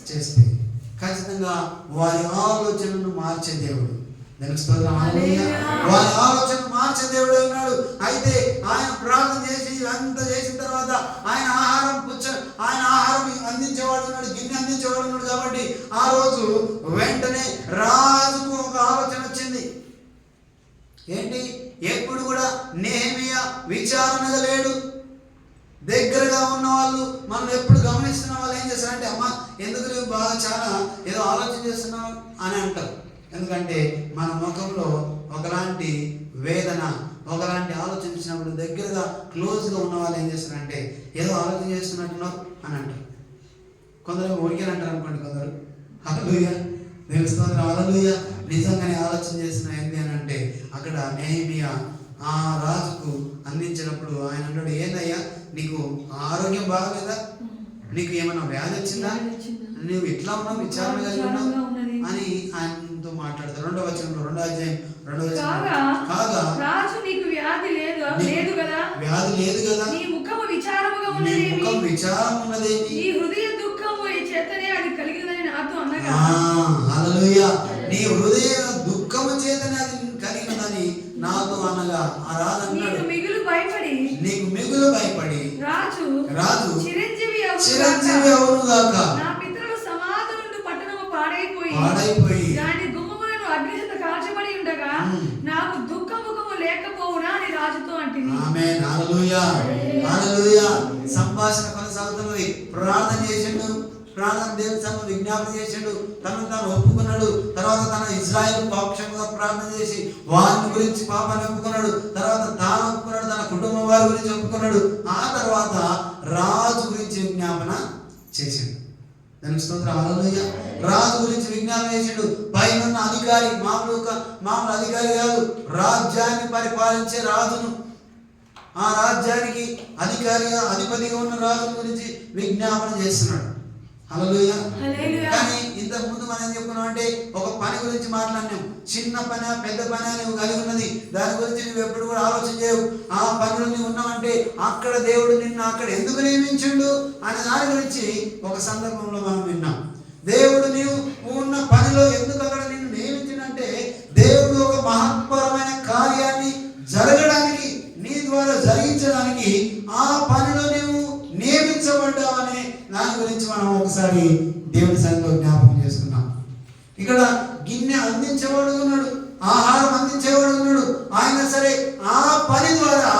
చేస్తే ఖచ్చితంగా వారి ఆలోచనను మార్చే దేవుడు. దానికి స్తోత్రం. హల్లెలూయా. వారి ఆలోచనను మార్చే దేవుడు ఉన్నాడు. అయితే ఆయన ప్రార్థన చేసి అంత చేసిన తర్వాత ఆయన ఆహారం అందించేవాడు ఉన్నాడు, గిన్నె అందించేవాడు ఉన్నాడు. కాబట్టి ఆ రోజు వెంటనే రాజుకు ఒక ఆలోచన వచ్చింది. ఏంటి? ఎప్పుడు కూడా నెహెమీయా విచారణగా లేడు. దగ్గరగా ఉన్న వాళ్ళు, మనం ఎప్పుడు గమనిస్తున్న వాళ్ళు ఏం చేస్తారంటే, అమ్మ ఎందుకు నువ్వు బాగా చాలా ఏదో ఆలోచన చేస్తున్నావు అని అంటారు. ఎందుకంటే మన ముఖంలో ఒకలాంటి వేదన, ఒకలాంటి ఆలోచించినప్పుడు దగ్గరగా క్లోజ్గా ఉన్న వాళ్ళు ఏం చేస్తారంటే, ఏదో ఆలోచన చేస్తున్నట్టున్నావు అని అంటారు. కొందరు ఉడికిని అంటారు అనుకోండి, కొందరు హల్లెలూయా. దేవుని స్తోత్రం. హల్లెలూయా. నిజంగానే ఆలోచన చేసిన ఏంటి అని అంటే, అక్కడ నెహెమీయా ఆ రాజుకు అందించినప్పుడు ఆయన అన్నాడు, ఏందయ్యా నీకు ఆరోగ్యం బాగలేదా? నీకు ఏమైనా వ్యాధి వచ్చిందా? నువ్వు ఇట్లా ఉన్నావు, విచారణ కలిగి ఉన్నావు అని ఆయనతో మాట్లాడతారు. 2వ వచనంలో, 2వ అధ్యాయం 2వ వచనం, కాగా రాజు నీకు వ్యాధి లేదు కదా, వ్యాధి లేదు కదా, నీ ముఖము విచారముగా ఉన్నదేమి, నీ ముఖం విచారం ఉన్నదేమి, నీ హృదయ దుఃఖము ఈ చేతనే అది కలిగినదని నాతో అన్నగా. హల్లెలూయా. నీ హృదయ దుఃఖము చేతనే అది కలిగినదని నాతో అనగా ఆ రాజు అన్నాడు, నీకు మిగులు భయపడి రాజు చిరంజీవి అవునుగాక, నా పితరుల సమాధి నుండి పట్టణము పాడైపోయి దాని గుమ్మములను అగ్నిచేత కాల్చబడి ఉండగా నాకు దుఃఖముఖము లేకపోవునా అని రాజుతో అంటింది. ఆమేన్. హల్లెలూయా. హల్లెలూయా. సంభాషణ కొనసాగుతున్నది. ప్రార్థన చేసిండు, ప్రార్థన దేవుని సన్నిధిలో విజ్ఞాపన చేసిండు, తనను తాను ఒప్పుకున్నాడు. తర్వాత తన ఇజ్రాయెల్ పక్షంగా ప్రార్థన చేసి వారిని గురించి పాపాన్ని ఒప్పుకున్నాడు. తర్వాత తాను ఒప్పుకున్నాడు, తన కుటుంబం వారి గురించి ఒప్పుకున్నాడు. ఆ తర్వాత రాజు గురించి విజ్ఞాపన చేసిండు. దానికి స్తోత్రం. హల్లెలూయా. రాజు గురించి విజ్ఞాపన చేసిండు. పైన అధికారి, మామూలు అధికారి కాదు, రాజ్యాన్ని పరిపాలించే రాజును, ఆ రాజ్యానికి అధిపతిగా ఉన్న రాజు గురించి విజ్ఞాపన చేస్తున్నాడు. హల్లెలూయా. కానీ ఇంతకు ముందు మనం ఏం చెప్పుకున్నాం అంటే, ఒక పని గురించి మాట్లాడినాం. చిన్న పని, పెద్ద పని నువ్వు కలిగి ఉన్నది, దాని గురించి నువ్వు ఎప్పుడు కూడా ఆలోచన చేయవు. ఆ పనిలో నువ్వు ఉన్నావంటే అక్కడ దేవుడు నిన్ను అక్కడ ఎందుకు నియమించిండు అనే దాని గురించి ఒక సందర్భంలో మనం విన్నాం. దేవుడు నీవు ఉన్న పనిలో ఎందుకు అక్కడ నిన్ను నియమించిందంటే, దేవుడు ఒక మహత్పరమైన కార్యాన్ని జరగడానికి, నీ ద్వారా ఒకసారి దేవుని సన్నిధిలో జ్ఞాపకం చేసుకున్నాం. ఇక్కడ గిన్నె అందించేవాడు ఉన్నాడు, ఆహారం అందించేవాడు ఉన్నాడు. ఆయన సరే ఆ పని ద్వారా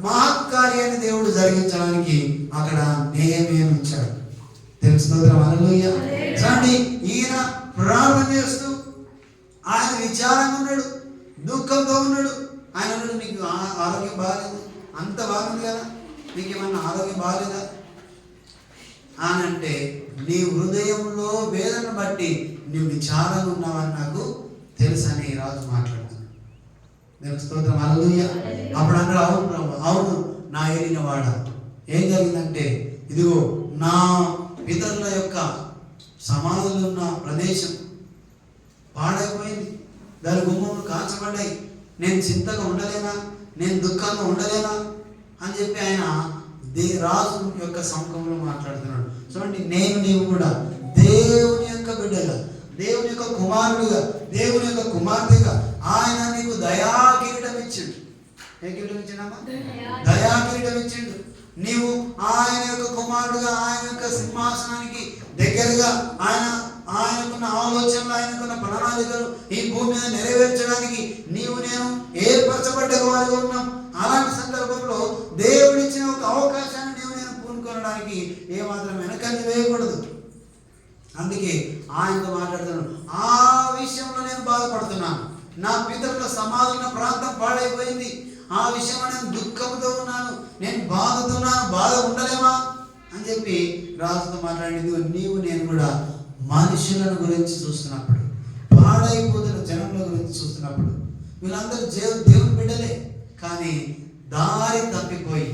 మహత్కార్యాన్ని దేవుడు జరిగించడానికి అక్కడ నేహెమీయాను ఉంచాడు. తెలుస్తోత్రం హల్లెలూయా. చూడండి, ఈయన ప్రార్థన చేస్తూ ఆయన విచారంగా ఉన్నాడు, దుఃఖంతో ఉన్నాడు. ఆయన ఉన్నాడు, నీకు ఆరోగ్యం బాగాలేదు, అంత బాగుంది కదా, నీకేమన్నా ఆరోగ్యం బాగాలేదా అని అంటే, నీ హృదయంలో వేదన బట్టి నువ్వు విచారంగా ఉన్నావని నాకు తెలుసని రాజు మాట్లాడుతున్నాడు. దేవుని స్తోత్రం హల్లెలూయా. అప్పుడు అన్నాడు, అవును ప్రభు, అవును నా ఏలిన వాడ. ఏం జరిగిందంటే, ఇదిగో నా పితరుల యొక్క సమాధులు ఉన్న ప్రదేశం పాడైపోయింది, దాని గుమ్మములు కాల్చబడ్డాయి, నేను చింతగా ఉండలేనా, నేను దుఃఖంగా ఉండలేనా అని చెప్పి ఆయన రాజు యొక్క సముఖంలో మాట్లాడుతున్నాడు. చూడండి, నేను నీవు కూడా దేవుని యొక్క బిడ్డగా, దేవుని యొక్క కుమారుడుగా, దేవుని యొక్క కుమార్తెగా ఆయన నీకు దయా కిరీటం ఇచ్చిండు. ఏ కిరీటం ఇచ్చిండమ్మా? దయా కిరీటం ఇచ్చిండు. నీవు ఆయన యొక్క కుమారుడుగా, ఆయన యొక్క సింహాసనానికి దగ్గరగా, ఆయనకున్న ఆలోచనలు, ఆయనకున్న ప్రణాళికలు ఈ భూమి మీద నెరవేర్చడానికి నీవు నేను ఏర్పరచబడ్డ వారిగా ఉన్నాం. అలాంటి సందర్భంలో దేవుడిచ్చిన ఒక అవకాశాన్ని నీవు నేను పూనుకోవడానికి ఏమాత్రం వెనకంజ వేయకూడదు. అందుకే ఆయనతో మాట్లాడుతున్నాను, ఆ విషయంలో నేను బాధపడుతున్నాను. నా పితరుల సమాధుల ప్రాంతం పాడైపోయింది, ఆ విషయంలో నేను దుఃఖంతో ఉన్నాను, నేను బాధతో ఉన్నాను, బాధ ఉండలేమా అని చెప్పి రాజుతో మాట్లాడింది. నీవు నేను కూడా మనుషులను గురించి చూస్తున్నప్పుడు, పాడైపోతున్న జనముల గురించి చూస్తున్నప్పుడు, వీళ్ళందరూ దేవుని బిడ్డలే, కానీ దారి తప్పిపోయి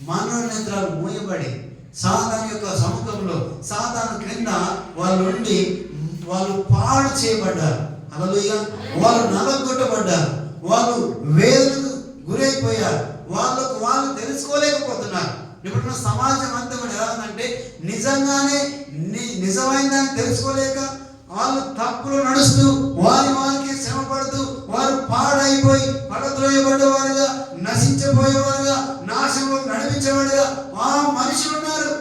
మనోనేత్రాలు మూయబడి సాతాను యొక్క సముఖంలో, సాతాను క్రింద వాళ్ళు పాడు చేయబడ్డారు. హల్లెలూయా. వాళ్ళు నలగొట్టబడ్డారు, వాళ్ళు వేదనకు గురైపోయారు, వాళ్ళు తెలుసుకోలేకపోతున్నారు. ఇప్పుడున్న సమాజం అంతా కూడా ఎలా ఉందంటే, నిజంగానే నిజమైందని తెలుసుకోలేక వాళ్ళు తప్పులు నడుస్తూ వారికి శ్రమ పడుతూ వారు పాడైపోయి పడద్రోయబడ్డవారుగా, నశించబోయేవారుగా, నాశనంలో నడిపించేవాడుగా ఆ మనుషులు ఉన్నారు.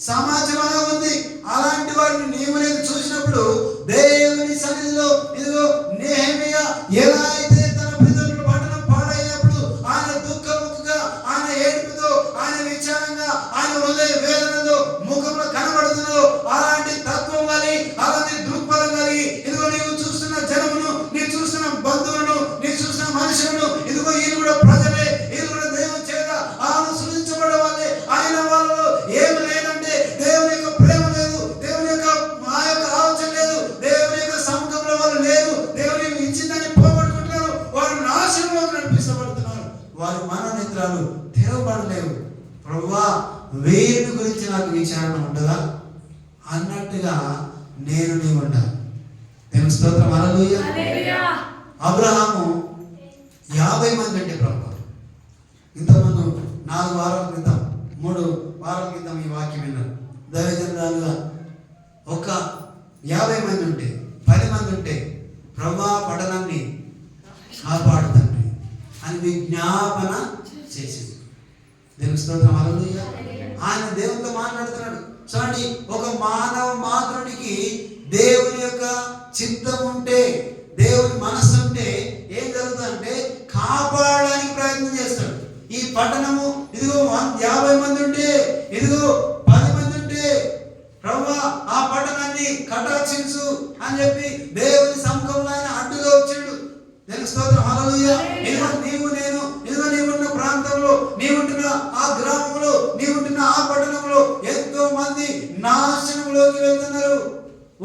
సమాజం అలా ఉంది. అలాంటి వారిని నీవు నేను చూసినప్పుడు దేవుని సన్నిధిలో ఇదిగో నెహెమీయా ఎలా అయితే తన పితరుల పట్టణం పాడైనప్పుడు ఆయన దుఃఖముఖంగా, ఆయన ఏడుపుతో, ఆయన విచారంగా, ఆయన హృదయ వేదనతో ముఖంలో కనబడుతుందో అలాంటి తత్వం కలిగి, అలాంటి దృక్పథం కలిగి ఇదిగో నీవు చూస్తున్న జనమును, నీవు చూస్తున్న బంధువులను, నీవు చూస్తున్న మనుషులను, ఇదిగో ఈయన కూడా ప్రజలే, ఈయన కూడా దేవుని చేత ఆయన సృజించబడే వాళ్ళే. ఆయన వాళ్ళలో ఏమి లేదంటే దేవుని యొక్క ప్రేమ లేదు, దేవుని యొక్క ఆ యొక్క ఆలోచన లేదు, దేవుని యొక్క సముఖంలో వాళ్ళు లేరు, దేవుని ఇచ్చిందని పోగొట్టుకుంటున్నారు, వారు నాశనంలో నడిపించబడుతున్నారు, వారి మనోనేత్రాలు తెరవబడలేవు. ప్రభువా, వీరి గురించి నాకు విచారణ ఉండదా అన్నట్టుగా నేను నీవు ఉండాలి. దేవుని స్తోత్రం హల్లెలూయా. అబ్రహాము 50 మంది అంటే ప్రభు, ఇంతకుముందు 4 వారాల క్రితం 3 వారాల క్రితం ఈ వాక్యం విన్నారు. దైవజనురాలుగా ఒక 50 మంది ఉంటే, 10 మంది ఉంటే, ప్రభా పట్టణాన్ని కాపాడుతండి అని విజ్ఞాపన చేసింది. దేవుని స్తోత్రం హల్లెలూయా. ఆయన దేవునితో మాట్లాడుతున్నాడు. చూడండి, ఒక మానవ మాత్రునికి దేవుని యొక్క చిత్తం ఉంటే, దేవుని మనస్సు ఉంటే ఏం జరుగుతుందంటే కాపాడడానికి ప్రయత్నం చేస్తాడు. ఈ పట్టణము ఇదిగో 50 మంది ఉంటే, ఇదిగో 10 మంది ఉంటే, ప్రభువా ఆ పట్టణాన్ని కటాక్షించు అని చెప్పి దేవుని సముఖంలో ఆయన అడ్డుగా వచ్చాడు. దేవుని స్తోత్రం హల్లెలూయా. ఇదిగో నీవు నేను, ఇదిగో నీవున్న ప్రాంతంలో, నీవుంటున్న ఆ గ్రామంలో, నీవుంటున్న ఆ పట్టణంలో ఎంతో మంది నాశనంలోకి వెళ్తున్నారు.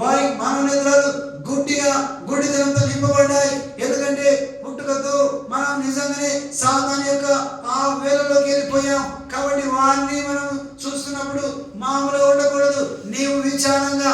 వారి మనోనేత్రాలు గుడ్డితనంతో నింపబడ్డాయి. ఎందుకంటే పుట్టుకతో మనం నిజంగానే సాతాను యొక్క ఆ వేలలోకి వెళ్ళిపోయాం. కాబట్టి వారిని మనం చూస్తున్నప్పుడు మామూలుగా ఉండకూడదు. నీవు విచారంగా,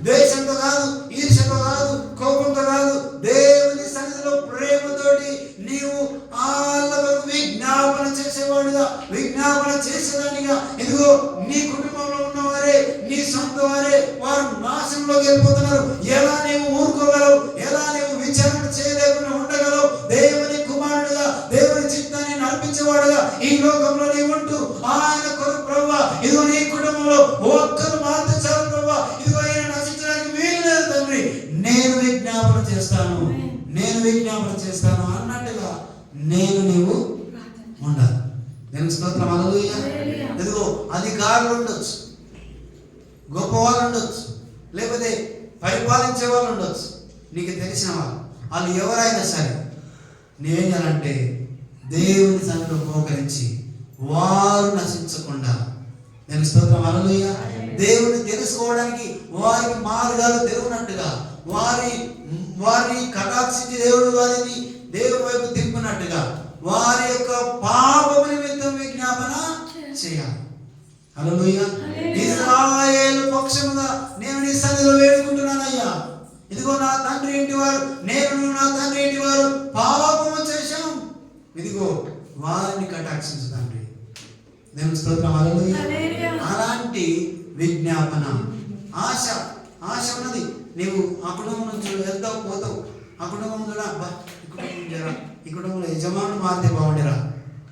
ద్వేషంతో కాదు, ఈర్ష్యతో కాదు, కోపంతో కాదు, దేవుని సన్నిధిలో ప్రేమతోటి నీవు వాళ్ళకు విజ్ఞాపన చేసేవాడుగా, విజ్ఞాపన చేసేదానిగా, ఇదిగో నీ కుటుంబంలో ఉన్నవారే, నీ సొంత వారే వారు నాశనంలోకి వెళ్ళిపోతున్నారు. ఎలా నీవు ఊరుకోగలవు? ఎలా నీవు విచారణ చేయలేకుండా ఉండగలవు? దేవుని కుమారుడుగా, దేవుని చిత్తాన్ని నడిపించేవాడుగా ఈ లోకంలో నీవు ఉంటూ ఆయన కొరకు ప్రభువా, ఇదిగో నీ కుటుంబంలో ఒక్కరు మారితే చాలు ప్రభువా, ఇదిగో దేవుని స్తోత్రం. హల్లెలూయా. ఇదిగో అధికారులు ఉండొచ్చు, గొప్పవాళ్ళు ఉండొచ్చు, లేకపోతే పరిపాలించే వాళ్ళు ఉండొచ్చు, నీకు తెలిసిన వాళ్ళు ఎవరైనా సరే నేనేం చేయాలంటే దేవుని సన్నిధిలో మోకరించి వారు నశించకుండా, నేను స్తోత్రం. హల్లెలూయా. దేవుని తెలుసుకోవడానికి వారికి మార్గాలు తెరువునట్టుగా, వారిని కటాక్షించి దేవుడు వారిని దేవుని వైపు తిప్పునట్టుగా వారి యొక్క పాపము నిమిత్తం విజ్ఞాపన చేయాలి. హల్లెలూయా. ఇశ్రాయేలు పక్షముగా నేను నీ సన్నిధిలో వేడుకుంటున్నానయ్యా, ఇదిగో నా తండ్రి ఇంటి వారు, నేను నా తండ్రి ఇంటి వారు పాపము చేశాం, ఇదిగో వారిని కటాక్షించు తండ్రి. దేవుని స్తోత్రం. హల్లెలూయా. అలాంటి విజ్ఞాపన ఆశ ఉన్నది. నీవు ఆ కుటుంబం నుంచి వెళ్తావు పోతావు, ఆ కుటుంబం కూడా అబ్బా ఈ కుటుంబం జరా, ఈ కుటుంబంలో యజమానులు మారితే బాగుండేరా,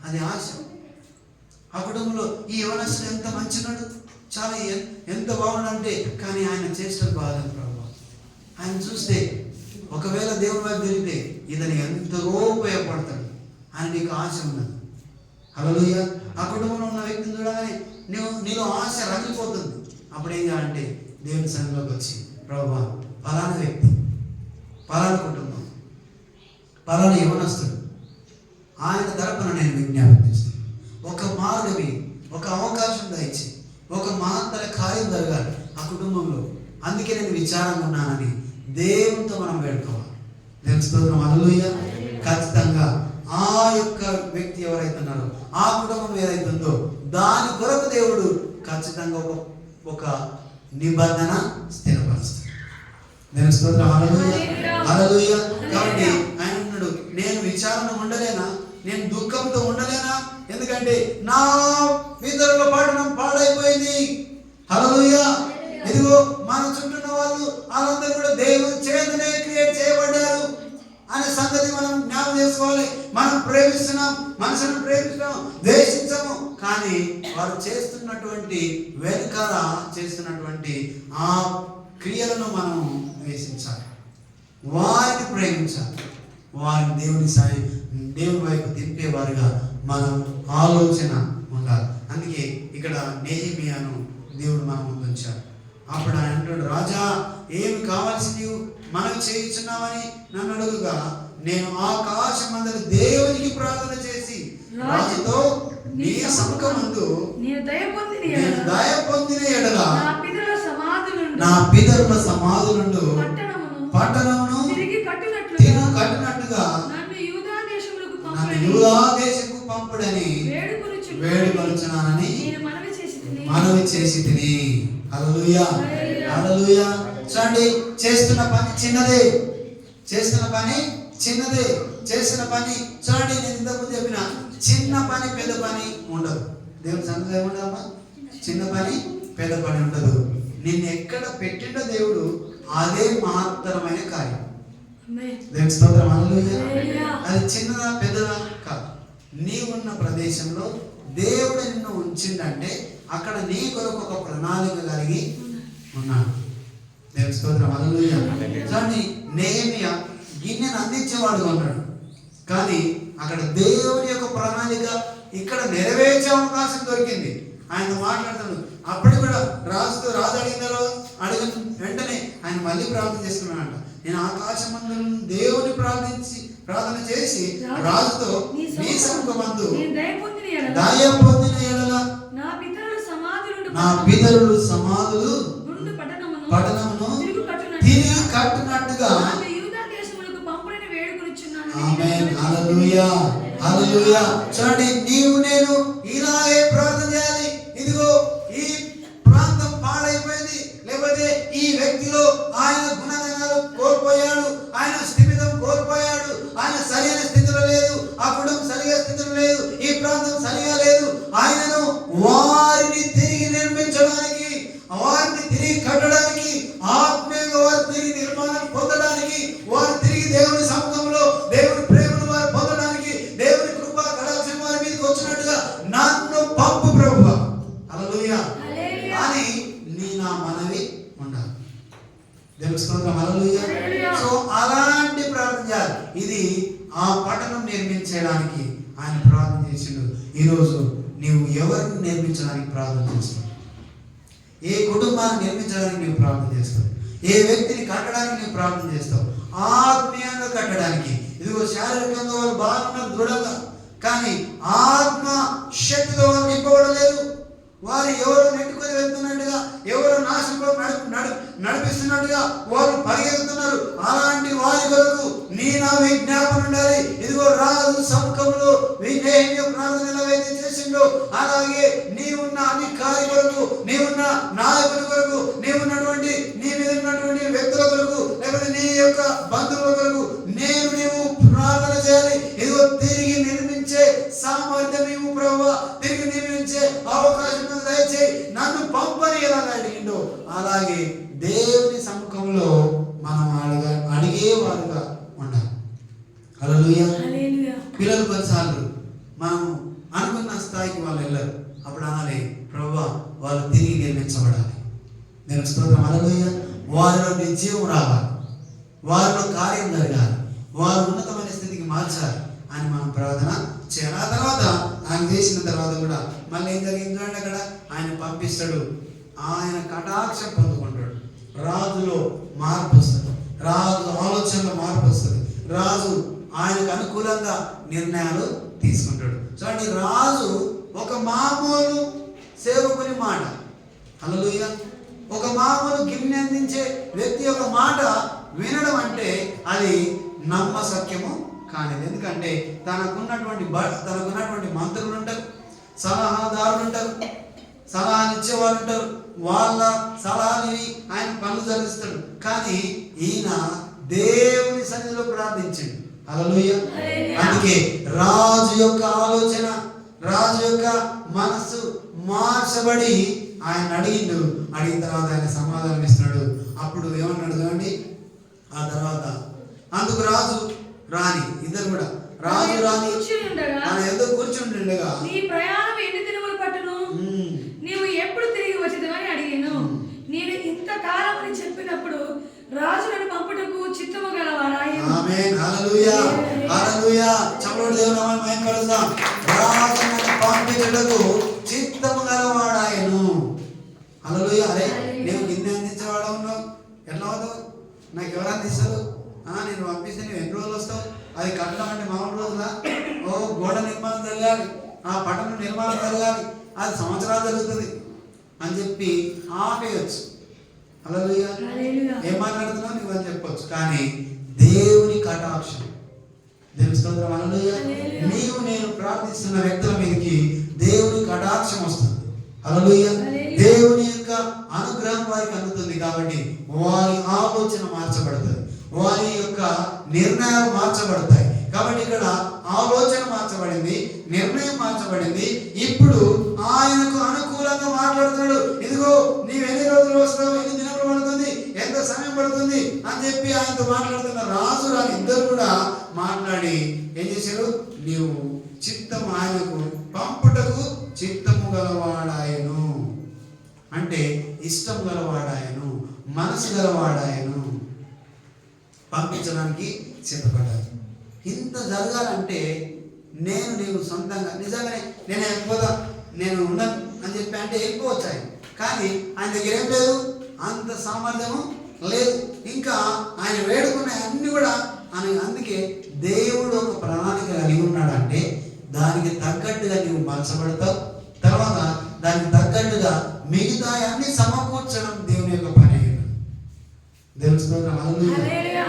అది ఆశ. ఆ కుటుంబంలో ఈ యవనస్తుడు ఎంత మంచినాడు, చాలా ఎంత బాగుండంటే, కానీ ఆయన చేష్టలు బాగాలేదు ప్రభు. ఆయన చూస్తే ఒకవేళ దేవుని వైపు తిరిగితే ఇతను ఎంతగా ఉపయోగపడతాడు అని నీకు ఆశ ఉన్నది. హల్లెలూయా. ఆ కుటుంబంలో ఉన్న వ్యక్తిని చూడగానే నీలో ఆశ రగిలిపోతుంది. అప్పుడు ఏం చేయాలంటే దేవుని సన్నిధిలోకి వచ్చి ప్రభువా పలానా వ్యక్తి, పలానా కుటుంబం, పలానా యవనస్తుడు, ఆయన తరపున నేను విజ్ఞాపన చేస్తాను. ఒక మార్గమే, ఒక అవకాశం దయచి ఒక మహత్తర కార్యం జరగాలి ఆ కుటుంబంలో. అందుకే నేను విచారంగా ఉన్నానని దేవునితో మనం వేడుకోవాలి. దేవుని స్తోత్రం. హల్లెలూయా. ఖచ్చితంగా ఆ యొక్క వ్యక్తి ఎవరైతే ఉన్నారో, ఆ కుటుంబం ఏదైతుందో దాని కొరకు దేవుడు ఖచ్చితంగా ఒక నిబంధన స్థిరపరుస్తాడు. దేవుని స్తోత్రం. హల్లెలూయా. హల్లెలూయా. కాబట్టి ఆయన అన్నాడు, నేను విచారణ ఉండలేనా, నేను దుఃఖంతో ఉండలేనా, ఎందుకంటే నా పితరుల పట్టణం పాడైపోయింది. హల్లెలూయా. ఇదిగో మన చుట్టూ వాళ్ళు వాళ్ళందరూ కూడా దేవుని చేతనే క్రియేట్ చేయబడ్డారు అనే సంగతి మనం జ్ఞాపకం చేసుకోవాలి. మనం ప్రేమిస్తున్నాం, మనసును ప్రేమిస్తున్నాం, ద్వేషించము, కానీ వారు చేస్తున్నటువంటి వెనుకాల చేస్తున్నటువంటి ఆ క్రియలను మనం ద్వేషించాలి, వారిని ప్రేమించాలి, వారిని దేవుని వైపు తిప్పేవారుగా మనం ఆలోచన ఉండాలి. అందుకే ఇక్కడ నెహెమీయాను దేవుడు మన ముందు ఉంచాడు. అప్పుడు ఆయన అంటాడు, రాజా ఏమి కావాల్సి నీవు మనకు చేయించున్నావని నన్ను అడుగుగా, నేను ఆకాశమందలి దేవునికి ప్రార్థన చేసి రాజుతో నీ సముఖమందు నేను దయ పొందిన ఎడల నా పితరుల సమాధులుండు పట్టణమును తిరిగి కట్టినట్టుగా నన్ను యూదా దేశముకు పంపుడని వేడుకొనుచున్నానని మనవి చేసి తిని. హల్లెలూయా. హల్లెలూయా. చూడండి, చేస్తున్న పని చిన్నదే, చేస్తున్న పని చిన్నదే, చేస్తున్న పని చూడండి. నేను ఇంతకుముందు చెప్పిన చిన్న పని పెద్ద పని ఉండదు. దేవుని సన్నిధిలో ఏముండదమ్మా, చిన్న పని పెద్ద పని ఉండదు. నిన్ను ఎక్కడ పెట్టిండో దేవుడు అదే మహత్తరమైన కార్యం. దేవుని స్తోత్రం. హల్లెలూయా. అది చిన్నదా పెద్దదా కాదు. నీవున్న ప్రదేశంలో దేవుడు నిన్ను ఉంచిందంటే అక్కడ నీ కొరకు ఒక ప్రణాళిక కలిగి ఉన్నాడు. దేవుని స్తోత్రం. హల్లెలూయా. కానీ నెహెమీయా గిన్నెను అందించేవాడుగా ఉన్నాడు, కానీ అక్కడ దేవుని యొక్క ప్రణాళిక ఇక్కడ నెరవేర్చే అవకాశం దొరికింది. ఆయన మాట్లాడుతున్నాడు. అప్పుడు కూడా రాజు అడిగిన వెంటనే ఆయన మళ్ళీ ప్రార్థన చేస్తున్నాడంట. నేను ఆకాశమందు దేవుని ప్రార్థన చేసి రాజుతో నీ సముఖమందు దయ పొందిన ఎడల నా పితరులు సమాధులు పట్టణమును తిరిగి కట్టినట్టుగా. ఆమేన్. హల్లెలూయా. హల్లెలూయా. చూడండి, నీవు నేను ఇలాగే ప్రార్థన చేయాలి. ఇదిగో ఈ ప్రాంతం పాడైపోయింది, లేకపోతే ఈ వ్యక్తిలో ఆయన గుణగణాలు కోల్పోయాడు, ఆయన స్థిమితం కోల్పోయాడు, ఆయన సరైన స్థితిలో లేదు, ఆ కుటుంబం సరిగా స్థితిలో లేదు, ఈ ప్రాంతం సరిగా లేదు. ఆయనను వారిని తిరిగి నిర్మించడానికి, వారిని తిరిగి కట్టడానికి, ఆత్మీయంగా వారు తిరిగి నిర్మాణం పొందడానికి, వారు తిరిగి దేవుని సముఖంలో దేవుని ప్రేమను వారు పొందడానికి, దేవుని కృపా కటాక్షం వారి మీదకి వచ్చినట్టుగా నన్ను పంపు ప్రభువా. హల్లెలూయా అని నా మనవి ఉండాలి. దేవుని స్తోత్రం. హల్లెలూయా. సో అలాంటి ప్రార్థన చేయాలి. ఇది ఆ పట్టణం నిర్మించడానికి ఆయన ప్రార్థన చేసిండు. ఈరోజు నీవు ఎవరిని నిర్మించడానికి ప్రార్థన చేస్తావు? ఏ కుటుంబాన్ని నిర్మించడానికి నీవు ప్రార్థన చేస్తావు? ఏ వ్యక్తిని కట్టడానికి నీవు ప్రార్థన చేస్తావు? ఆత్మీయంగా కట్టడానికి. ఇదిగో శారీరకంగా వాళ్ళు బాగున్నారు దృఢంగా, కానీ ఆత్మ శక్తితో వాళ్ళు నింపబడలేదు. వారు ఎవరో నెట్టుకొని వెళ్తున్నట్టుగా, ఎవరో నాశనంలో నడిపిస్తున్నట్టుగా వారు పరిగెత్తుతున్నారు. అలాంటి వారి కొరకు నా విజ్ఞాపన ఉండాలి. ఇదిగో రాజు సముఖంలో వినేయ ప్రార్థన ఎలాగైతే చేసిండో అలాగే నీవున్న అధికారి కొరకు, నీవున్న నాయకుడి కొరకు, నీవున్నటువంటి నీ మీద ఉన్నటువంటి వ్యక్తుల కొరకు, లేకపోతే నీ యొక్క బంధువుల కొరకు నీవు ప్రార్థన చేయాలి. ఇదిగో తిరిగి నిర్మించే సామర్థ్యం నీవు ప్రభువా, తిరిగి నిర్మించే అవకాశం దయచేయి, నన్ను పంపని ఎలాగ అడిగిండో అలాగే దేవుని సముఖంలో మనం అడిగేవారుగా ఉండాలి. హల్లెలూయా. పిల్లలు కొన్నిసార్లు మనం అనుకున్న స్థాయికి వాళ్ళు వెళ్ళరు. అప్పుడు అనాలి, ప్రభువా వాళ్ళు తిరిగి నిర్మించబడాలి. నేను స్తోత్రం. హల్లెలూయా. వారిలో నిజం రావాలి, వారిలో కార్యం జరగాలి, వారు ఉన్నతమైన స్థితికి మార్చాలి అని మనం ప్రార్థన చేయాలి. ఆ తర్వాత ఆయన చేసిన తర్వాత కూడా మళ్ళీ ఏం జరిగింది అంటే అక్కడ ఆయన పంపిస్తాడు. ఆయన కటాక్షం పొందుకుంటాడు. రాజులో మార్పు వస్తుంది, రాజు ఆలోచనలో మార్పు వస్తుంది, రాజు ఆయనకు అనుకూలంగా నిర్ణయాలు తీసుకుంటాడు. చూడండి, రాజు ఒక మామూలు సేవకుని మాట, హల్లెలూయా, ఒక మామూలు గిన్నె అందించే వ్యక్తి యొక్క మాట వినడం అది నమ్మశక్యము కానిది. ఎందుకంటే తనకున్నటువంటి మంత్రులు ఉంటారు, సలహాదారులు ఉంటారు, సలహానిచ్చేవాళ్ళు ఉంటారు. వాళ్ళ సలహాని ఆయన పనులు జరిగిస్తాడు. కానీ ఈయన దేవుని సన్నిధిలో ప్రార్థించండి. హల్లెలూయా. అందుకే రాజు యొక్క ఆలోచన, రాజు యొక్క మనస్సు మార్చబడి ఆయన అడిగిన తర్వాత ఆయన సమాధానం ఇస్తున్నాడు. అప్పుడు ఏమన్నాడు చూడండి, ఆ తర్వాత అందుకు రాజు రాణి ఇద్దరు కూడా, రాజు రాణి ఆయన ఎంతో కూర్చుంటుండగా నీ ప్రయాణం ఎన్ని దినములు పట్టును, నీవు ఎప్పుడు తిరిగి వచ్చేదని అడిగాను. నేను ఇంతకాలం అని చెప్పినప్పుడు రాజు నన్ను పంపుటకు చిత్తము గలవాడాయను. ఆమేన్. హల్లెలూయా. హల్లెలూయా. చప్పట్లు దేవుని నామమున మహిమపరుద్దాం. రాజు నన్ను పంపుటకు చిత్తము గలవాడాయను. హల్లెలూయా. అరే నేను గిన్నె అందించేవాడు ఉన్నావు, ఎట్లా అవుతావు? నాకు ఎవరు అందిస్తారు? నేను పంపిస్తే నువ్వు ఎన్ని రోజులు వస్తావు? అది కట్టడం అంటే మామూలు రోజులా? గోడ నిర్మాణం జరగాలి, ఆ పట్టణం నిర్మాణం జరగాలి, అది సంవత్సరాలు జరుగుతుంది అని చెప్పి ఆపేయచ్చు. హల్లెలూయా. ఏం మాట్లాడుతున్నావు నువ్వు అని చెప్పొచ్చు. కానీ దేవుని కటాక్షం, దేవుని స్తోత్రం. హల్లెలూయా. నీవు నేను ప్రార్థిస్తున్న వ్యక్తుల మీదకి దేవుని కటాక్షం వస్తుంది. హల్లెలూయా. దేవుని యొక్క అనుగ్రహం వారికి అందుతుంది. కాబట్టి వారి ఆలోచన మార్చబడుతుంది, వారి యొక్క నిర్ణయాలు మార్చబడతాయి. కాబట్టి ఇక్కడ ఆలోచన మార్చబడింది, నిర్ణయం మార్చబడింది. ఇప్పుడు ఆయనకు అనుకూలంగా మాట్లాడుతున్నాడు. ఇదిగో నీవు ఎన్ని రోజులు వస్తావు, ఎన్ని దినములు పడుతుంది, ఎంత సమయం పడుతుంది అని చెప్పి ఆయనతో మాట్లాడుతున్న రాజు రాని ఇద్దరు కూడా మాట్లాడి ఏం చేశారు? నీవు చిత్తం ఆయనకు పంపుటకు చిత్తము గలవాడాయను అంటే ఇష్టం గలవాడాయను, మనసు గలవాడాయను, పంపించడానికి సిద్ధపడ్డారు. ఇంత జరగాలంటే నీవు సొంతంగా నిజంగానే నేను వెళ్ళిపోదా, నేను ఉండను అని చెప్పి అంటే వెళ్ళిపోవచ్చు ఆయన. కానీ ఆయన దగ్గర ఏం లేదు, అంత సామర్థ్యము లేదు. ఇంకా ఆయన వేడుకున్న అన్ని కూడా అందుకే దేవుడు ఒక ప్రణాళిక కలిగి ఉన్నాడంటే దానికి తగ్గట్టుగా నీవు మార్చబడతావు. తర్వాత దానికి తగ్గట్టుగా మిగతా అన్ని సమకూర్చడం దేవుని యొక్క పని.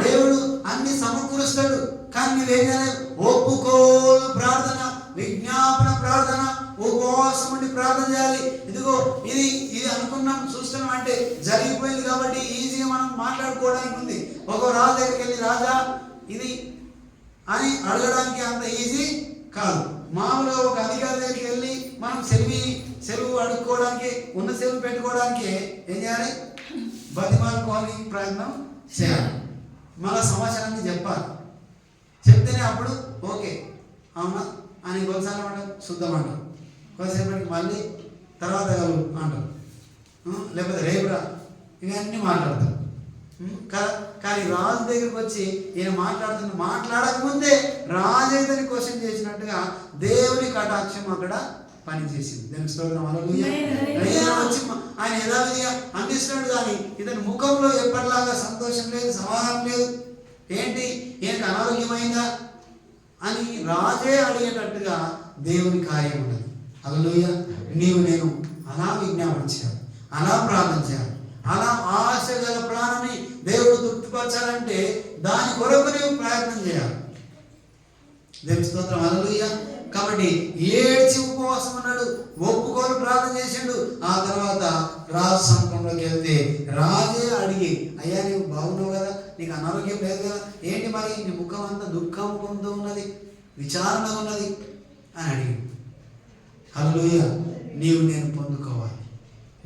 దేవుడు అన్ని సమకూరుస్తాడు. కానీ నువ్వేం చేయాలి? ఒప్పుకోలు ప్రార్థన, విజ్ఞాపన ప్రార్థన, ఉపవాసం ఉండి ప్రార్థన చేయాలి. ఇదిగో ఇది అనుకున్నాం, చూస్తున్నాం అంటే జరిగిపోయింది కాబట్టి ఈజీగా మనం మాట్లాడుకోవడానికి ఉంది. ఒక రాజు దగ్గరికి వెళ్ళి రాజా ఇది అని అడగడానికి అంత ఈజీ కాదు. మామూలుగా ఒక అధికారి దగ్గరికి వెళ్ళి మనం సెలవు అడుక్కోవడానికి, ఉన్న సెలవు పెట్టుకోవడానికి ఏం చేయాలి? బతిమాలుకోవాలి, ప్రయత్నం చేయాలి, మన సమాచారాన్ని చెప్పాలి. చెప్తేనే అప్పుడు ఓకే అవునా అని కొన్నిసార్లు అంటాం, శుద్ధం అంటాం, కొద్దిసేపటికి మళ్ళీ తర్వాత కలు అంటాం, లేకపోతే రేపురా, ఇవన్నీ మాట్లాడతాం. కానీ రాజు దగ్గరికి వచ్చి ఈయన మాట్లాడకముందే రాజు ఇతని క్వశ్చన్ చేసినట్టుగా దేవుని కటాక్షం అక్కడ పనిచేసింది. దానికి స్తోత్రం. హల్లెలూయా. వచ్చి ఆయన యథావిధిగా అందిస్తున్నాడు, కానీ ఇతని ముఖంలో ఎప్పటిలాగా సంతోషం లేదు, సమాధానం లేదు. ఏంటి, ఈయనకు అనారోగ్యమైందా అని రాజే అడిగేటట్టుగా దేవుని కార్యం ఉన్నది. హల్లెలూయా. నీవు నేను అలా విజ్ఞాపన చేయాలి, అలా ప్రార్థన చేయాలి, అలా ఆశ గల ప్రాణాన్ని దేవుడు తృప్తిపరచాలంటే దాని కొరకు నీవు ప్రయత్నం చేయాలి. దేవుని స్తోత్రం. హల్లెలూయా. కాబట్టి ఏడ్చి ఉపవాసం ఉన్నాడు, ఒప్పుకొని ప్రార్థన చేసిండు. ఆ తర్వాత రాజు సముఖంలోకి వెళ్తే రాజే అడిగి, అయ్యా నీవు బాగున్నావు కదా, నీకు అనారోగ్యం లేదు కదా, ఏంటి మరి నీ ముఖం అంతా దుఃఖముఖంతో ఉన్నది, విచారణ ఉన్నది అని అడిగి. హల్లెలూయా. నీవు నేను పొందుకోవాలి,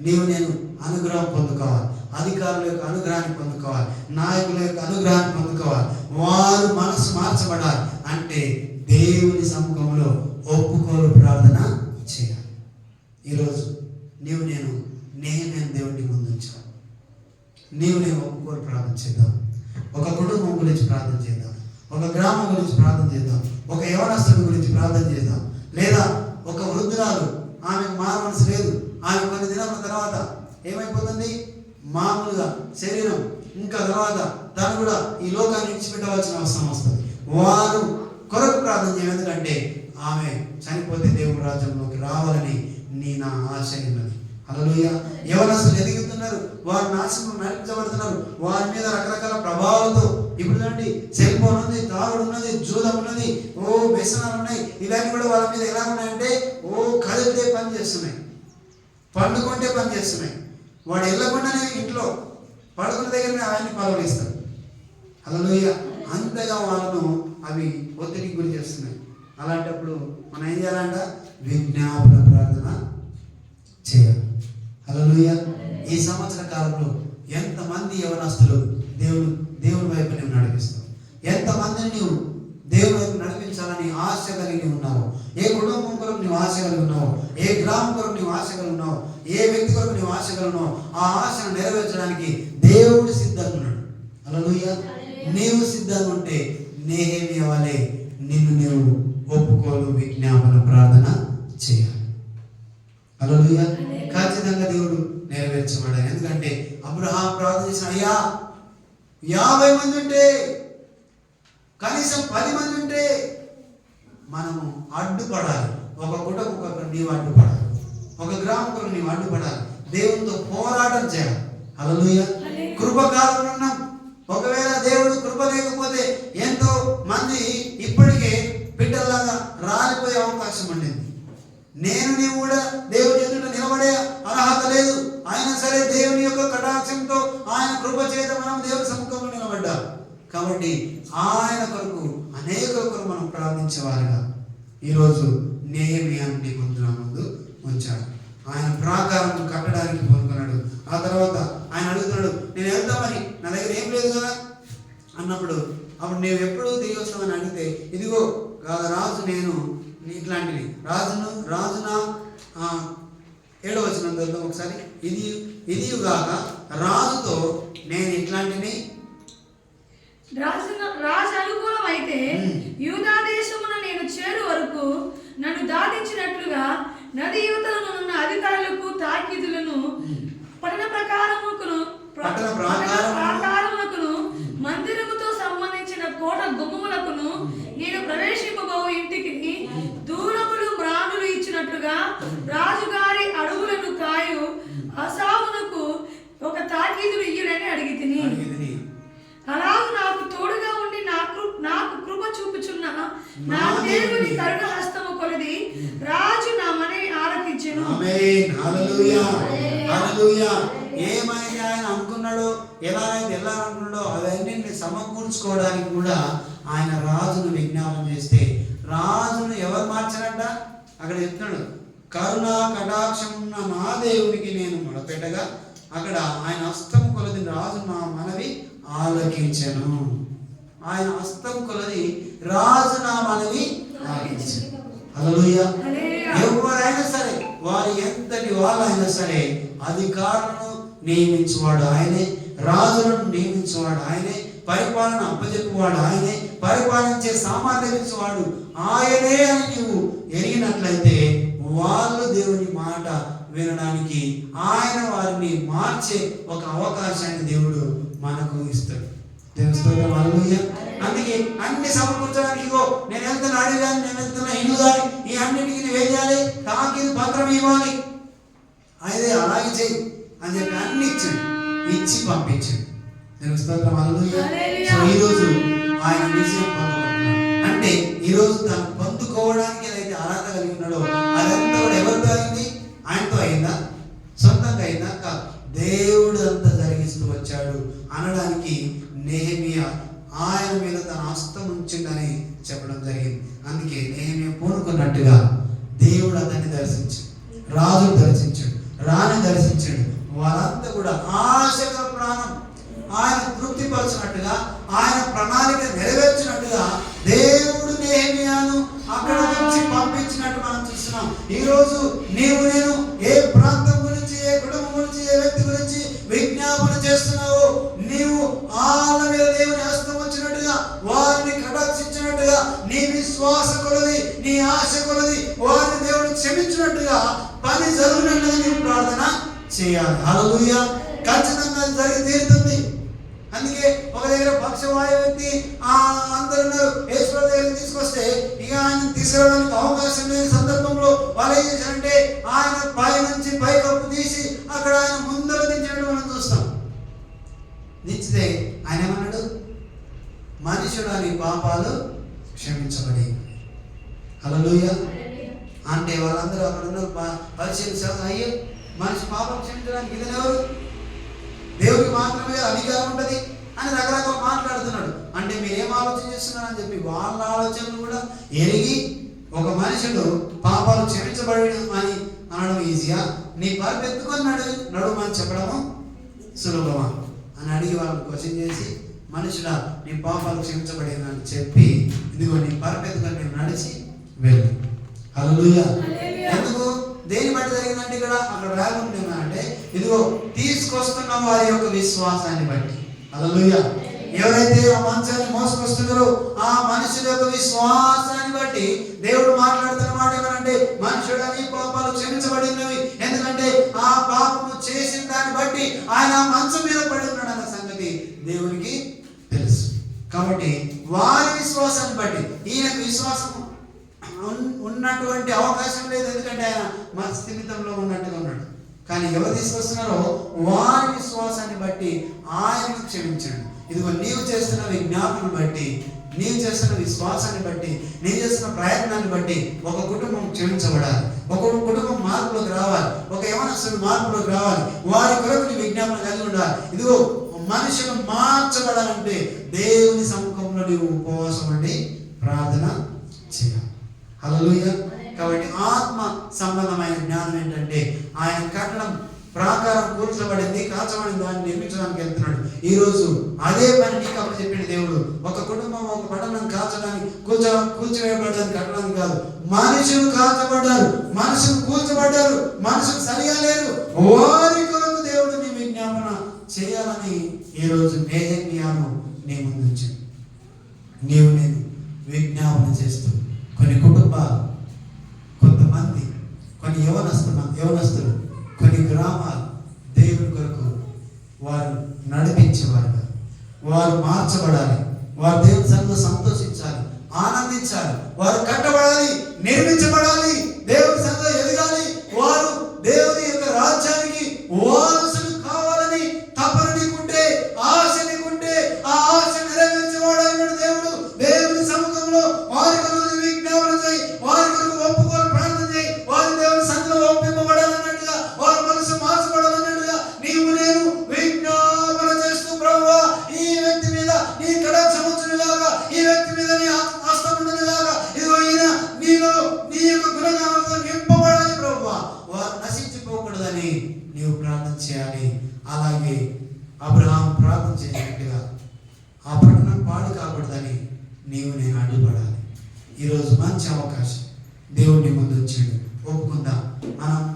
నీవు నేను అనుగ్రహం పొందుకోవాలి, అధికారుల యొక్క అనుగ్రహాన్ని పొందుకోవాలి, నాయకుల యొక్క అనుగ్రహాన్ని పొందుకోవాలి, వారు మనసు మార్చబడాలి అంటే దేవుని సముఖంలో ఒప్పుకోలు ప్రార్థన చేయాలి. ఈరోజు నీవు నేను దేవుడిని ముందుంచాలి. నీవు నేను ఒప్పుకోలు ప్రార్థన చేద్దాం. ఒక కుటుంబం గురించి ప్రార్థన చేద్దాం, ఒక గ్రామం గురించి ప్రార్థన చేద్దాం, ఒక యవనస్తుడి గురించి ప్రార్థన చేద్దాం. లేదా ఒక వృద్ధురాలు, ఆమెకు మారమనసు లేదు, ఆమె కొన్ని దినాల తర్వాత ఏమైపోతుంది, మామూలుగా శరీరం, ఇంకా తర్వాత తను కూడా ఈ లోకాన్ని విడిచిపెట్టవలసిన అవసరం వస్తుంది. వారు కొరకు ప్రార్థన చేయాలి. ఎందుకంటే ఆమె చనిపోతే దేవుని రాజ్యంలోకి రావాలని నా ఆశ ఉన్నది. హల్లెలూయా. యవనస్తులు ఎదుగుతున్నారు, వారు నాశనం నడిపించబడుతున్నారు, వారి మీద రకరకాల ప్రభావాలతో. ఇప్పుడు చూడండి, సెల్ ఫోన్ ఉంది, తాగుడు ఉన్నది, జూదం ఉన్నది, వ్యసనాలు ఉన్నాయి. ఇవన్నీ కూడా వాళ్ళ మీద ఎలా ఉన్నాయంటే కదిలితే పని చేస్తున్నాయి, పండుకుంటే పని చేస్తున్నాయి. వాడు వెళ్ళకుండానే ఇంట్లో పడుకున్న దగ్గరనే అవన్నీ పలవరిస్తారు. హల్లెలూయా. అంతగా వాళ్ళను అవి ఒత్తిడికి గురి చేస్తున్నాయి. అలాంటప్పుడు మనం ఏం చేయాలంట, విజ్ఞాపన ప్రార్థన చేయాలి. హల్లెలూయా. ఈ సంవత్సర కాలంలో ఎంతమంది యవనస్తులు దేవుని వైపు నువ్వు నడిపిస్తావు, ఎంతమందిని నువ్వు దేవుని వైపు నడిపించాలని ఆశ కలిగి ఉన్నావు, ఏ కుటుంబం కొరకు నువ్వు ఆశ కలిగి ఉన్నావు, ఏ గ్రామం కొరకు నువ్వు ఆశ కలిగి ఉన్నావు, ఏ వ్యక్తి కొరకు నువ్వు ఆశ కలిగి ఉన్నావు, ఆ ఆశను నెరవేర్చడానికి దేవుడు సిద్ధంగా ఉన్నాడు. హల్లెలూయా. నీవు సిద్ధంగా ఉంటే నెహెమ్యా వలె నిన్ను నీవు ఒప్పుకోలు విజ్ఞాపన ప్రార్థన చేయాలి. హల్లెలూయా. ఖచ్చితంగా దేవుడు నెరవేర్చబడాలి. ఎందుకంటే అబ్రహాం ప్రార్థన చేసిన, అయ్యా 50 మంది ఉంటే, కనీసం 10 మంది ఉంటే మనము అడ్డుపడాలి. ఒక కుటుంబం కొరకు నీవు అడ్డుపడాలి, ఒక గ్రామం కొరకు నీవు అడ్డుపడాలి, దేవునితో పోరాటం చేయాలి. హల్లెలూయా. కృపకాలంలో ఉన్నాం. ఒకవేళ దేవుడు కృప లేకపోతే ఎంతో మంది ఇప్పటికే బిడ్డల్లాగా రాలిపోయే అవకాశం ఉండింది. నీవు కూడా దేవుని ఎదుట నిలబడే అర్హత లేదు. అయినా సరే దేవుని యొక్క కటాక్షంతో, ఆయన కృప చేత మనం దేవుని సముఖంలో నిలబడ్డాం. కాబట్టి ఆయన కొరకు అనేకుల కొరకు మనం ప్రార్థించేవారుగా ఈరోజు నెహెమ్యాని ముందు ఉంచాడు. ఆయన ప్రాకారం కట్టడానికి కోరుకున్నాడు. ఆ తర్వాత ఆయన అడుగుతున్నాడు, నేను వెళ్తామని, నా దగ్గర ఏం లేదు కదా అన్నప్పుడు, అప్పుడు నేను ఎప్పుడు తిరిగి వస్తామని అడిగితే, ఇదిగో రాజు నేను ఇట్లాంటివి రాజున 7వ వచనం చదువుతాం ఒకసారి. ఇదిగాక రాజుతో నేను ఇట్లాంటిని, రాజు అనుకూలం అయితే యూదా దేశమున నేను చేరు వరకు నన్ను దాటించినట్లుగా నది యువతలనున్న అధికారులకు తాకీదులను పట్టణ ప్రాకారములను మందిరముతో సంబంధించిన కోట గుమ్మములకును నేను ప్రవేశింపబో ఇంటికి దూరములు మ్రాణులు ఇచ్చినట్లుగా రాజుగారి అడుగులను కాయు అసావునకు ఒక తాకీదులు ఇయ్యుడని అడిగితిని. అలాగూ నాకు తోడుగా ఉండి నాకు కృప చూపుచున్న నా దేవుని కరుణ హస్తము కొలది రాజు నా మనవి ఆలకించెను. ఆమేన్. హల్లెలూయా. హల్లెలూయా. ఏమైతే ఆయన అనుకున్నాడో, ఎలా అయితే అనుకున్నాడో అవన్నీ సమకూర్చుకోవడానికి కూడా ఆయన రాజును విజ్ఞాపన చేస్తే, రాజును ఎవరు మార్చారంట అక్కడ చెప్తున్నాడు. కరుణ కటాక్షం ఉన్న నా దేవునికి నేను మొదపెట్టగా అక్కడ ఆయన హస్తం కొలది రాజు నా మనవి ఆలకించెను. ఆయన హస్తం కొలది రాజు నా మనవి ఆలకించెను. హల్లెలూయా. ఎవరైనా సరే, వారు ఎంతటి వాళ్ళైనా సరే, అధికారులను నియమించువాడు ఆయనే, రాజులను నియమించేవాడు ఆయనే, పరిపాలన అప్పచెప్పువాడు ఆయనే, పరిపాలించే సామర్థ్యం ఇచ్చేవాడు ఆయనే అని నీవు ఎరిగినట్లయితే వాళ్ళు దేవుని మాట వినడానికి ఆయన వారిని మార్చే ఒక అవకాశాన్ని దేవుడు మనకు ఇస్తాడు. దేవుని స్తోత్రం, హల్లెలూయా. అందుకే అన్ని సమకూర్చడానికి ఇగో నేను వెళ్తున్న అడవి కానీ, నేను వెళ్తున్న ఇల్లు కానీ, ఈ అన్నిటికీ నువ్వు వేయాలి, తాకిది పత్రం ఇవ్వాలి, అదే అలాగే చెయ్యి అని చెప్పి అన్ని ఇచ్చాడు, ఇచ్చి పంపించాడు. దేవుని స్తోత్రం, హల్లెలూయా. సో ఈరోజు ఆయన విజయం పొందుకుంటున్నాడు అంటే ఈరోజు తను పొందుకోవడానికి ఏదైతే అర్హత కలిగి ఉన్నాడో అదంతా కూడా ఎవరితో అయింది? ఆయనతో అయిందా? సొంతంగా అయిందా? కాదు, దేవుడు అంతా జరిగిస్తూ వచ్చాడు అనడానికి నెహెమియా ఆయన మీద తన హస్తం ఉంచిందని చెప్పడం జరిగింది. అందుకే నెహెమియా పూనుకున్నట్టుగా దేవుడు అతన్ని దర్శించాడు, రాజును దర్శించాడు, రాణి దర్శించాడు. వాళ్ళంతా కూడా ఆశగా ప్రాణం ఆయన తృప్తిపరచినట్టుగా, ఆయన ప్రణాళిక నెరవేర్చినట్టుగా దేవుడు నెహెమియాను అక్కడ నుంచి పంపించినట్టు మనం చూస్తున్నాం. ఈరోజు నీవు నేను ఏ ప్రాంతం గురించి, ఏ కుటుంబం గురించి, ఏ వ్యక్తి గురించి విజ్ఞాపన చేస్తున్నావో, నీవు వాళ్ళ మీద దేవుని హస్తం వచ్చినట్టుగా, వారిని కటాక్షించినట్టుగా, నీ విశ్వాస కొలది, నీ ఆశ కొలది వారిని దేవుడు క్షమించినట్టుగా పని జరుగునట్టుగా నీవు ప్రార్థన చేయాలి. హల్లెలూయా. ఖచ్చితంగా జరిగి తీరుతుంది. అందుకే ఒక దగ్గర పక్షవాయు వ్యక్తి అందరూ యేసుప్రభు దగ్గరికి తీసుకొస్తే ఇక ఆయన తీసుకురావడానికి అవకాశం లేని సందర్భంలో వాళ్ళు ఏం చేశారంటే ఆయన పై నుంచి పైకప్పు తీసి అక్కడ ఆయన ముందర దించినట్టు మనం చూస్తాం. దించితే ఆయన ఏమన్నాడు? మనుషుడు అని పాపాలు క్షమించబడి. హల్లెలూయా. అంటే వాళ్ళందరూ అక్కడ ఉన్న పరిశీలించారు, అయ్యో మనిషి పాపం క్షమించడానికి ఇది ఎవరు? దేవుడికి మాత్రమే అధికారం ఉంటుంది అని రకరకాల మాట్లాడుతున్నాడు. అంటే మీరు ఏం ఆలోచన చేస్తున్నారని చెప్పి వాళ్ళ ఆలోచనలు కూడా ఎరిగి ఒక మనుషుడు పాపాలు క్షమించబడడం అని అనడం ఈజీగా, నీ పరుపు ఎత్తుకొని నడుమని చెప్పడము సులభమా అని అడిగి వాళ్ళని క్వశ్చన్ చేసి, మనుషుడా నీ పాపాలు క్షమించబడేదని చెప్పి ఇదిగో నీ పరుపు ఎత్తుకొని నేను నడిచి వెళ్ళు. హల్లెలూయా. ఎందుకు? దేని బట్టి జరిగిందంటే ఇక్కడ అక్కడ రాకుండా అంటే ఇదిగో తీసుకొస్తున్న వారి యొక్క విశ్వాసాన్ని బట్టి. హల్లెలూయా. ఎవరైతే ఆ మంచాన్ని మోసుకొస్తున్నారో ఆ మనుషుల యొక్క విశ్వాసాన్ని బట్టి దేవుడు మాట్లాడుతున్న మాట ఏమనంటే మనుషుడని పాపాలు క్షమించబడినవి, ఎందుకంటే ఆ పాపము చేసిన దాన్ని బట్టి ఆయన మంచం మీద పడి ఉన్నాడు అన్న సంగతి దేవునికి తెలుసు. కాబట్టి వారి విశ్వాసాన్ని బట్టి ఈయనకు విశ్వాసం ఉన్నటువంటి అవకాశం లేదు, ఎందుకంటే ఆయన మన స్థిమితంలో ఉన్నట్టుగా ఉన్నాడు. కానీ ఎవరు తీసుకొస్తున్నారో వారి విశ్వాసాన్ని బట్టి ఆయనను క్షమించండి. ఇదిగో నీవు చేస్తున్న విజ్ఞాపన బట్టి, నీవు చేస్తున్న విశ్వాసాన్ని బట్టి, నీవు చేస్తున్న ప్రయత్నాన్ని బట్టి ఒక కుటుంబం క్షమించబడాలి, ఒక కుటుంబం మార్పులోకి రావాలి, ఒక యవనస్తుడు మార్పులోకి రావాలి, వారి కొరకు నీ విజ్ఞాపన కలిగి ఉండాలి. ఇదిగో మనుషులు మార్చబడాలంటే దేవుని సముఖంలో నీవు ఉపవాసం అంటే ప్రార్థన చేయాలి. హల్లెలూయా. కాబట్టి ఆత్మ సంబంధమైన జ్ఞానం ఏంటంటే ఆయన కట్టడం ప్రాకారం కూల్చబడింది, కాల్చబడింది, దాన్ని నిర్మించడానికి వెళ్తున్నాడు. ఈరోజు అదే పని నీకు అప్పుడు చెప్పిన దేవుడు. ఒక కుటుంబం ఒక పట్టణం కాల్చడానికి కూల్చివేయబడడానికి కట్టడానికి కాదు, మనుషులు కాల్చబడ్డారు, మనుషులు కూల్చబడ్డారు, మనుషులు సరిగా లేరు, వారి కొరకు దేవుడు నీ విజ్ఞాపన చేయాలని ఈరోజు నెహెమియాను నీ ముందు ఉంచాడు. నీవు నేను విజ్ఞాపన చేస్తూ కొన్ని కుటుంబాలు, కొంతమంది, కొన్ని యవనస్తులు, కొన్ని గ్రామాలు దేవుని కొరకు వారు నడిపించేవారుగా, వారు మార్చబడాలి, వారు దేవుని సన్నిధిలో సంతోషించాలి, ఆనందించాలి, వారు కట్టబడాలి, నిర్మించబడాలి, దేవుని సన్నిధిలో ఎదగాలి, వారు దేవుని యొక్క రాజ్యానికి వారసులు కావాలని తపన నీకుంటే, ఆశ నీకుంటే ఆ ఆశ నెరవేర్చేవాడు దేవుడు. దేవుని సముఖంలో వారి కొరకు విజ్ఞాపన చేయి, వారి కొరకు ఒప్పుకోలు ప్రార్థన చేయి, వారి దేవుని సన్నిధిలో ఒప్పింపబడాలన్నట్టుగా, వారి మనసు మార్చబడాలన్నట్టుగా నీవు నేను విజ్ఞాపన చేస్తూ ప్రభువా ఈ వ్యక్తి మీద నీ కటాక్షం ఉంచునుగాక, ఈ వ్యక్తి మీద నీ హస్తం ఉండునుగాక, ఇదిగో ఈయన నీలో నీ యొక్క గుణగానంతో నింపబడాలి ప్రభువా, వారు నశించిపోకూడదని నీవు ప్రార్థన చేయాలి. అలాగే అబ్రహాము ప్రార్థన చేసినట్టుగా ఆ పట్టణం పాడు కాకూడదని నీవు నేను అడ్డుపడాలి. ఈరోజు మంచి అవకాశం దేవుడిని ముందు వచ్చాడు. ఒప్పుకుందాం,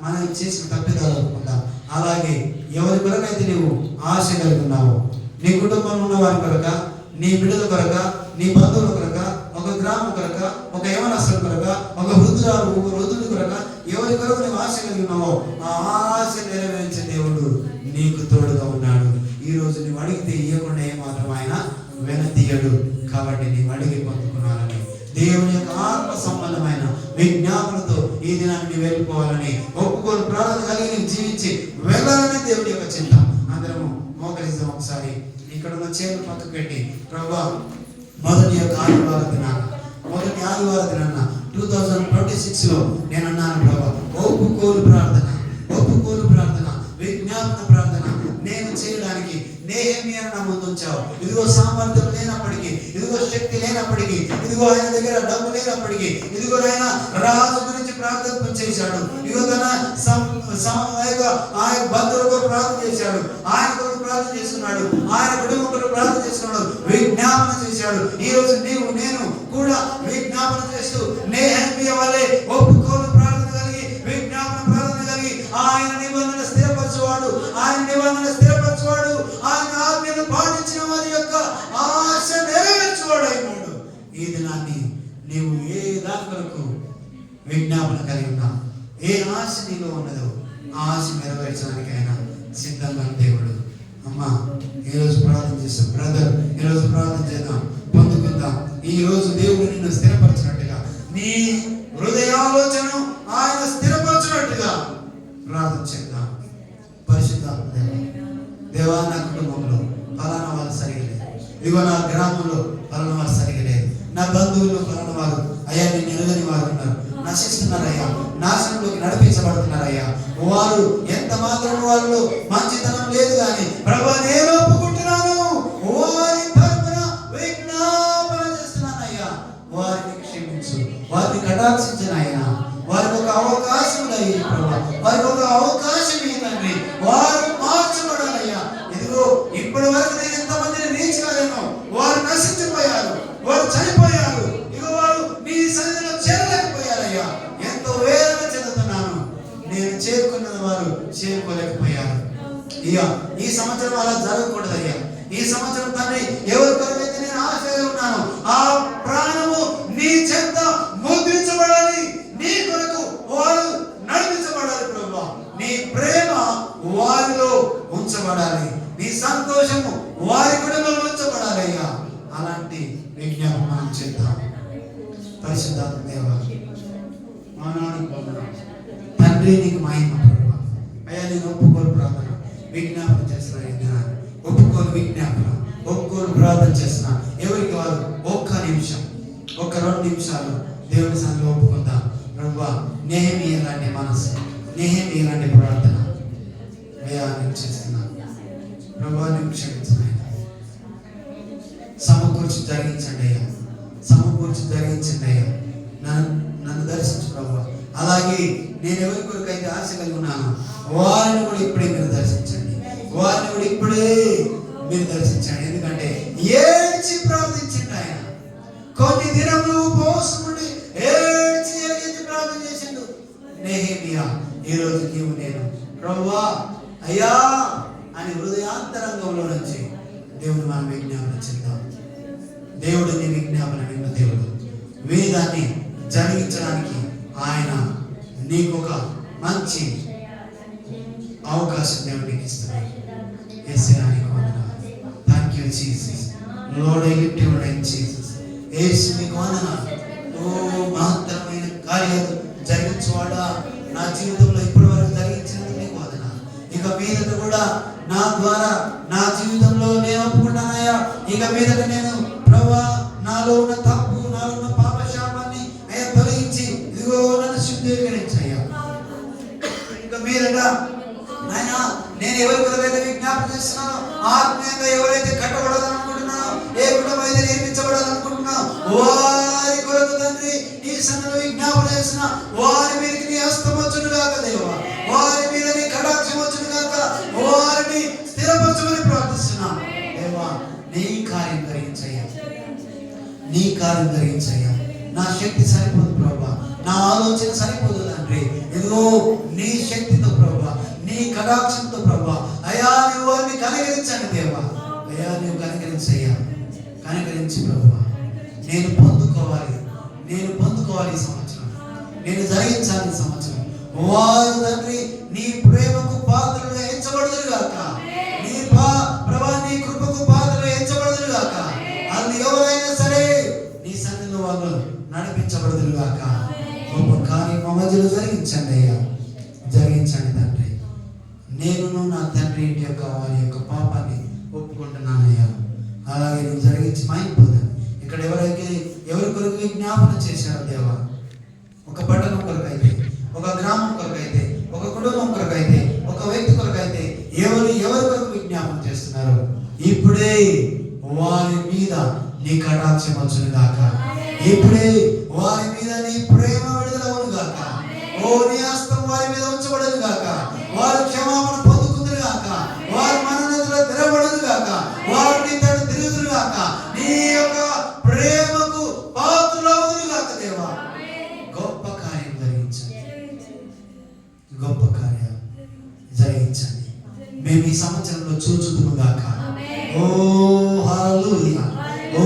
మనం చేసిన తప్పిదాలు ఒప్పుకుందాం, అలాగే ఎవరి కొరకైతే నీవు ఆశ కలిగి ఉన్నావో, నీ కుటుంబంలో ఉన్న వారి కొరక, నీ బిడ్డల కొరక, నీ బంధువుల కొరక, ఒక గ్రామం కొరక, ఒక యవనస్తుల కొరక, ఒక వృద్ధుడి కొరక, ఎవరి కొరకు నువ్వు ఆశ కలిగి ఉన్నావో ఆ ఆశ నెరవేర్చే దేవుడు నీకు తోడుగా ఉన్నాడు. ఈ రోజు నువ్వు అడిగితే ఇవ్వకుండా ఏమాత్రం ఆయన వెనతీయడు. కాబట్టి నీవు అడిగి పొందుకున్నానని దేవుని యొక్క ఆత్మ సంబంధమైన విజ్ఞాపనతో ఈ దినాన్ని వెళ్ళిపోవాలని ఒప్పుకోని ప్రార్థన కలిగి జీవించి వెళ్ళాలని దేవుడి యొక్క చింత. అందరము మోకరిస్తాం. ఒకసారి ఇక్కడ ఉన్న చేతులు పక్కకు పెట్టి, ప్రభువా మొదటి ఆదివారం దినాన్న 2026లో నేను అన్నాను, ప్రభా ఒప్పుకోలు ప్రార్థన, విజ్ఞాపన ప్రార్థన నేను చేయడానికి నెహెమ్యాను నా ముందు ఉంచావు. ఇదిగో సామర్థ్యం లేనప్పటికీ, ఇదిగో శక్తి లేనప్పటికీ, ఇదిగో ఆయన దగ్గర డబ్బు లేనప్పటికీ, ఇదిగో ఆయన రాజు గురించి ప్రార్థన చేశాడు. ఇదిగో తన ఆయన బంధువుల కొరకు ప్రార్థన చేశాడు, ఆయన కొరకు ప్రార్థన చేస్తున్నాడు, ఆయన కుటుంబం కొరకు ప్రార్థన చేస్తున్నాడు, విజ్ఞాపన చేశాడు. ఈ రోజు నీవు నేను కూడా విజ్ఞాపన చేస్తూ నెహెమ్యా వలె ఒప్పుకోలు ప్రార్థన కలిగి, విజ్ఞాపన ప్రార్థన కలిగి ఆయన నిబంధన స్థిరపరచువాడు, ఆయన ఆజ్ఞను పాటించిన వారి యొక్క ఆశ నెరవేర్చువాడు అయినాడు. ఈ దినాన్ని నీవు ఏ దాని కొరకు విజ్ఞాపన కలిగి ఉన్నావు, ఏ ఆశ నీలో ఉన్నదో ఆ ఆశ నెరవేర్చడానికి ఆయన సిద్ధంగా దేవుడు. అమ్మా ఈరోజు ప్రార్థన చేస్తాం, బ్రదర్ ఈరోజు ప్రార్థన చేద్దాం, పొందుకుందాం. ఈ రోజు దేవుడు నిన్ను స్థిరపరచినట్టుగా, నీ హృదయాలోచన ఆయన స్థిరపరచినట్టుగా ప్రార్థన చేద్దాం. పరిశుద్ధాత్మ దేవా, నా కుటుంబంలో ఫలానా వారు సరిగా లేదు, ఇదిగో నా గ్రామంలో ఫలానా వారు సరిగా లేదు, నా బంధువులు ఫలానా వారు అయ్యా నేను ఎరగని వారు ఉన్నారు, నశిస్తున్నారయ్యా, నాశనంలోకి నడిపించబడుతున్నారయ్యా. వారు ఎంత మాత్రం వాళ్ళు మంచితనం లేదు కానీ ప్రభా నేను ఒప్పుకుంటున్నాను, వారి తరపున విజ్ఞాపన చేస్తున్నానయ్యా. వారిని క్షమించు, వారిని కటాక్షించినయ్యా, వారికి ఒక అవకాశం లేదు ప్రభా, వారికి ఒక అవకాశం ఏంటండి, వారు మార్చబడాలయ్యా. ఇదిగో ఇప్పటి వరకు నేను ఎంతమందిని నేర్చుకోలేను, వారు నశించిపోయారు, వారు చనిపోయారు, ఇక వారు నీ సన్నిధిలో చేరలేకపోయారయ్యా. ఎంతో వేదన చెందుతున్నాను, నేను చేరుకున్న వారు చేరుకోలేకపోయారు. ఇక ఈ సంవత్సరం అలా జరగకూడదయ్యా. ఈ సంవత్సరం తండ్రి ఎవరి కొరకైతే నేను ఆశగా ఉన్నాను, ఆ ప్రాణము నీ చెంత ముద్రించబడాలి, నీ కొరకు వారు నడిపించబడాలి ప్రభువా. నీ ప్రేమ వారిలో ఉంచబడాలి, నీ సంతోషము వారి కుటుంబంలో ఉంచబడాలి అయ్యా. అలాంటి విజ్ఞాపన మనం చేద్దాం. పరిశుద్ధాత్మ దేవా, తండ్రి నీకు మహిమ ప్రభువా. అయ్యా నేను ఒప్పుకోలు ప్రార్థన విజ్ఞాపన చేస్తున్నా, ఒప్పుకోలు విజ్ఞాపన, ఒప్పుకోలు ప్రార్థన చేస్తున్నా. ఎవరికి వారు ఒక్క నిమిషం, ఒక్క 2 నిమిషాలు దేవుని సన్నిధిలో ఒప్పుకుందాం. ప్రభువా నెహెమ్యా లాంటి మనసు, నెహెమ్యా లాంటి ప్రార్థన అయ్యా నేను చేస్తున్నాను. ప్రభువా నేను క్షమించండి, సమకూర్చి జరిగించండి అయ్యా, సమకూర్చి జరిగించండి అయ్యా. నన్ను దర్శించు ప్రభువా. అలాగే నేను ఎవరి కొరకైతే ఆశ కలిగి ఉన్నాను వారిని కూడా ఇప్పుడే మీరు దర్శించండి, వారిని కూడా ఇప్పుడే మీరు దర్శించండి. ఎందుకంటే ఏడ్చి ప్రార్థించండి ఆయన, కొన్ని దినములు ఉపవాసం ఉండి ఏడ్చి ప్రార్థన చేసిండు నెహెమ్యా. ఈ రోజు నీవు నేను ప్రభువా అయ్యా అని హృదయాంతరంగంలో నుంచి దేవుడు మనం విజ్ఞాపన చేద్దాం. దేవుడు నీ విజ్ఞాపన విన్న దేవుడు, వేదాన్ని జరిగించడానికి ఆయన నీకు ఒక మంచి అవకాశం దేవుడికి ఇస్తున్నాడు. యేసయ్యానికి వందనాలు. Thank you Jesus. Lord I lift your name Jesus. యేసు నీకు వందనాలు. ఓ మహత్తరమైన కార్యాలు జరిగించువాడా, నా జీవితంలో ఇప్పటి వరకు జరిగించినందుకు నీకు వందనాలు. ఇక మీదట కూడా నా ద్వారా నా జీవితంలో నేను ఒప్పుకుంటానయ్యా. ఇక మీదట నేను ప్రభువా నాలో ఉన్న తప్పు, నాలో ఉన్న పాప శాపాన్ని అయ్యా తొలగించి ఇదిగో నన్ను శుద్ధీకరించయ్యా. ఇక మీదట ఆయన నేను ఎవరి కొరకైతే విజ్ఞాపన చేస్తున్నానో, ఆత్మీయంగా ఎవరైతే కట్టబడాలనుకుంటున్నానో, ఏ కుటుంబం అయితే నిర్మించబడాలనుకుంటున్నానో వారి కొరకు తండ్రి ఈ సన్నిధిలో విజ్ఞాపన చేస్తున్నా. వారి మీదకి నీ హస్తం వచ్చును గాక దేవా, వారి మీద నీ కటాక్షం వచ్చును గాక, వారిని స్థిరపరచమని ప్రార్థిస్తున్నా. దేవా నీ కార్యం జరిగించయ్యా, నీ కార్యం జరిగించయ్యా. నా శక్తి సరిపోదు ప్రభా, నా ఆలోచన సరిపోదు తండ్రి. ఇదిగో నీ శక్తితో ప్రభా, నీ నీ కటాక్షంతో ప్రభా అయా నువ్వు వారిని కనికరించండి దేవా. అయా నువ్వు కనికరించయ్యా, కనికరించి ప్రభా నేను పొందుకోవాలి ఈ సంవత్సరం, నేను జరిగించాలి ఈ సంవత్సరం. వారు తండ్రి నీ ప్రేమకు పాత్రలు ఎంచబడదురు గాక, నీ ప్రభా నీ కృపకు పాత్రలు ఎంచబడదురు గాక. అది ఎవరైనా సరే నీ సన్నిధిలో వాళ్ళు నడిపించబడదురు గాక. గొప్ప కార్యం మా మధ్యలో జరిగించండి అయ్యా, జరిగించండి తండ్రి. నేను నా తండ్రి ఇంటి యొక్క వారి యొక్క పాపాన్ని ఒప్పుకుంటున్నానయ్యా. అలాగే నువ్వు జరిగించి మాయిపోదాను. ఇక్కడ ఎవరి కొరకు విజ్ఞాపన చేశారు దేవా, ఒక పట్టణం కొరకు అయితే, ఒక గ్రామం కొరకు అయితే, ఒక కుటుంబం కొరకు అయితే, ఒక వ్యక్తి కొరకు అయితే, ఎవరి కొరకు విజ్ఞాపన చేస్తున్నారు, ఇప్పుడే వారి మీద నీ కటాక్షం వచ్చును గాక. ఇప్పుడే వారి మీద నీ ప్రేమ విడుదలవును గాక. ఓ నీ హస్తం వారి మీద ఉంచబడను గాక. వారు క్షమాపణ పొందుకుందురు గాక. వారి మనోన్నతిలో తెరబడను గాక. వారు నీ తట్టు తిరుగుదురు గాక. నీ యొక్క ప్రేమకు పాత్రులవుదురు గాక దేవా. గొప్ప కార్యం జరిగించండి, గొప్ప కార్యం జరిగించండి. మేము ఈ సంవత్సరంలో చూచుదుము గాక. ఓ హల్లెలూయా. ఓ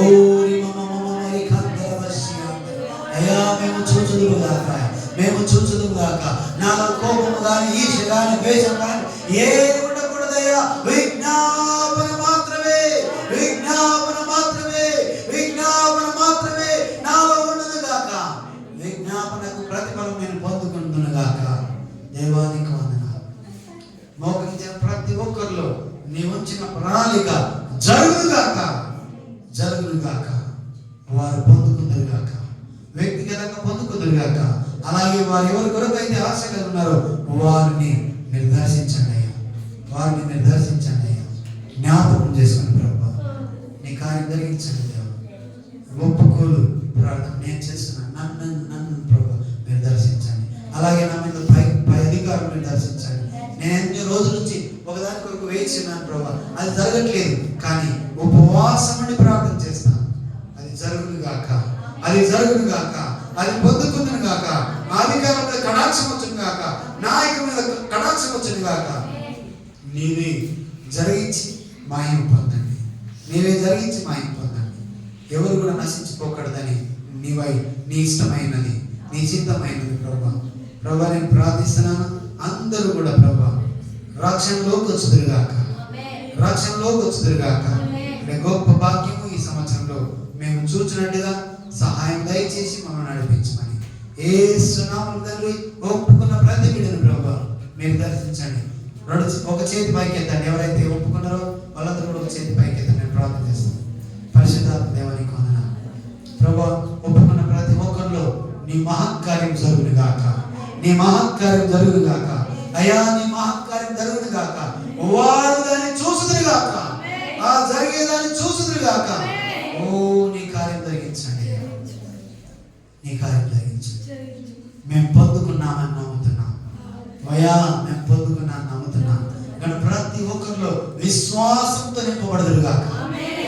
అయ్యా మేము చూచుదుము గాక. నాలో కోపము కానీ, ఈర్ష కానీ, ద్వేషం కానీ ఏది ఉండకూడదయ్యా. విజ్ఞాపన మాత్రమే నాలో ఉండదు గాక. విజ్ఞాపనకు ప్రతిఫలం నేను పొందుకుంటును గాక. దేవానికి వందనాలు. మోకరించిన ప్రతి ఒక్కరిలో నీ ఉంచిన ప్రణాళిక జరుగును గాక. వారు పొందుకుందరు గాక, వ్యక్తిగతంగా పొందుకుందరు గాక. అలాగే వారు ఎవరి కొరకు అయితే ఆశ కలిగి ఉన్నారో వారిని నిర్దేశించండి అయ్యా, జ్ఞాపకం చేసుకుని ప్రభా నీ కార్యం జరిగించండి దేవా. ఒప్పుకోలు ప్రార్థన నేను చేస్తున్నాను, నన్ను ప్రభా మీరు దర్శించండి. అలాగే నా మీద పై అధికారులు మీరు దర్శించండి. నేను ఎన్ని రోజుల నుంచి ఒకదాని కొరకు వేయించున్నాను ప్రభా, అది జరగట్లేదు. కానీ ఉపవాసం అని ప్రార్థన చేస్తాను, అది జరుగును గాక, అది పొందుకుందును గాక. అధికారుల మీద కటాక్షం వచ్చును గాక, నాయకుల మీద కటాక్షం వచ్చును గాక. నీవే జరిగించి మహిమ పొందండి. ఎవరు కూడా నశించిపోకూడదని నీ ఇష్టమైనది, నీ చిత్తమైనది ప్రభా నేను ప్రార్థిస్తున్నాను. అందరూ కూడా ప్రభా రక్షణలోకి వచ్చుదురు గాక. గొప్ప భాగ్యము ఈ సంవత్సరంలో మేము చూచినట్టుగా సహాయం దయచేసి మమ్మల్ని నడిపించమని యేసు నామములో తండ్రి ఒప్పుకున్న ప్రతి బిడ్డను ప్రభా మీరు దర్శించండి. ఒక చేతి పైకి ఎత్తండి. ఎవరైతే ఒప్పుకున్నారో వాళ్ళందరూ కూడా ఒక చేతి పైకి ఎత్తండి. నేను ప్రార్థన చేస్తాను. పరిశుద్ధాత్మ దేవానికి వందనాలు ప్రభా. ఒప్పుకున్న ప్రతి ఒక్కరిలో నీ మహత్కార్యం జరుగును గాక. అయ్యా నీ మహత్కార్యం జరుగును గాక. వారు దాన్ని చూసుదురు గాక, ఆ జరిగేదాన్ని చూసుదురు గాక. ఓ నీ కార్యం జరిగించండి, మేము పొందుకున్నామని నమ్ముతున్నాం అయ్యా. కానీ ప్రతి ఒక్కరిలో విశ్వాసంతో నింపబడదురు గాక.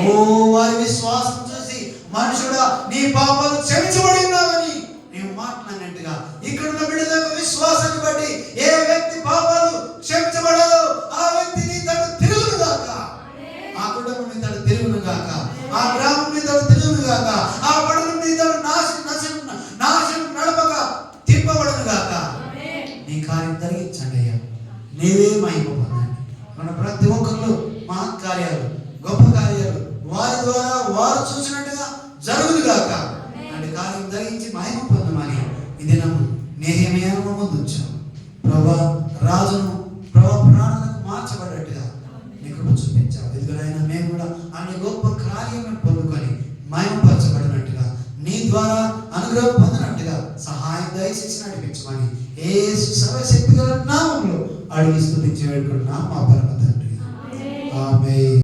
ఓ వారి విశ్వాసం చూసి మనుషుడా నీ పాపాలు క్షమించబడినావని నీవు మాట్లాడినట్టుగా ఇక్కడున్న బిడ్డల యొక్క విశ్వాసాన్ని బట్టి ఏ వ్యక్తి పాపాలు క్షమించబడదో ఆ వ్యక్తి నీ తట్టు తిరుగును గాక. ఆ కుటుంబం నీ తట్టు తిరుగును గాక. ఆ గ్రామం నీ తట్టు తిరుగును గాక. ఆ పట్టణం నీ తట్టు నాశనం నడపక తిప్పబడును గాక. నీ కార్యం జరిగించండి అయ్యా. నీవే మహిమ పొందండి. మన ప్రతి ఒక్కరిలో మహత్కార్యాలు, గొప్ప కార్యాలు వారి ద్వారా వారు చూసినట్టుగా జరుగును గాక. అంటే కార్యం జరిగించి మహిమ పొందమని ఈ దినం నెహెమ్యాను ముందు ఉంచాం ప్రభా. రాజును ప్రాణాలకు మార్చబడ్డట్టుగా నీ కృప చూపించావు. ఎదురైనా మేము కూడా అన్ని గొప్ప కార్యములను పొందుకొని మహిమపరచబడినట్టుగా నీ ద్వారా అనుగ్రహం పొందినట్టుగా సహాయం దయచేసి నడిపించమని యేసు సర్వశక్తి గల నామములో అడిగి స్తుతించి వేడుకుంటున్నాం మా పరమ తండ్రి. ఆమేన్.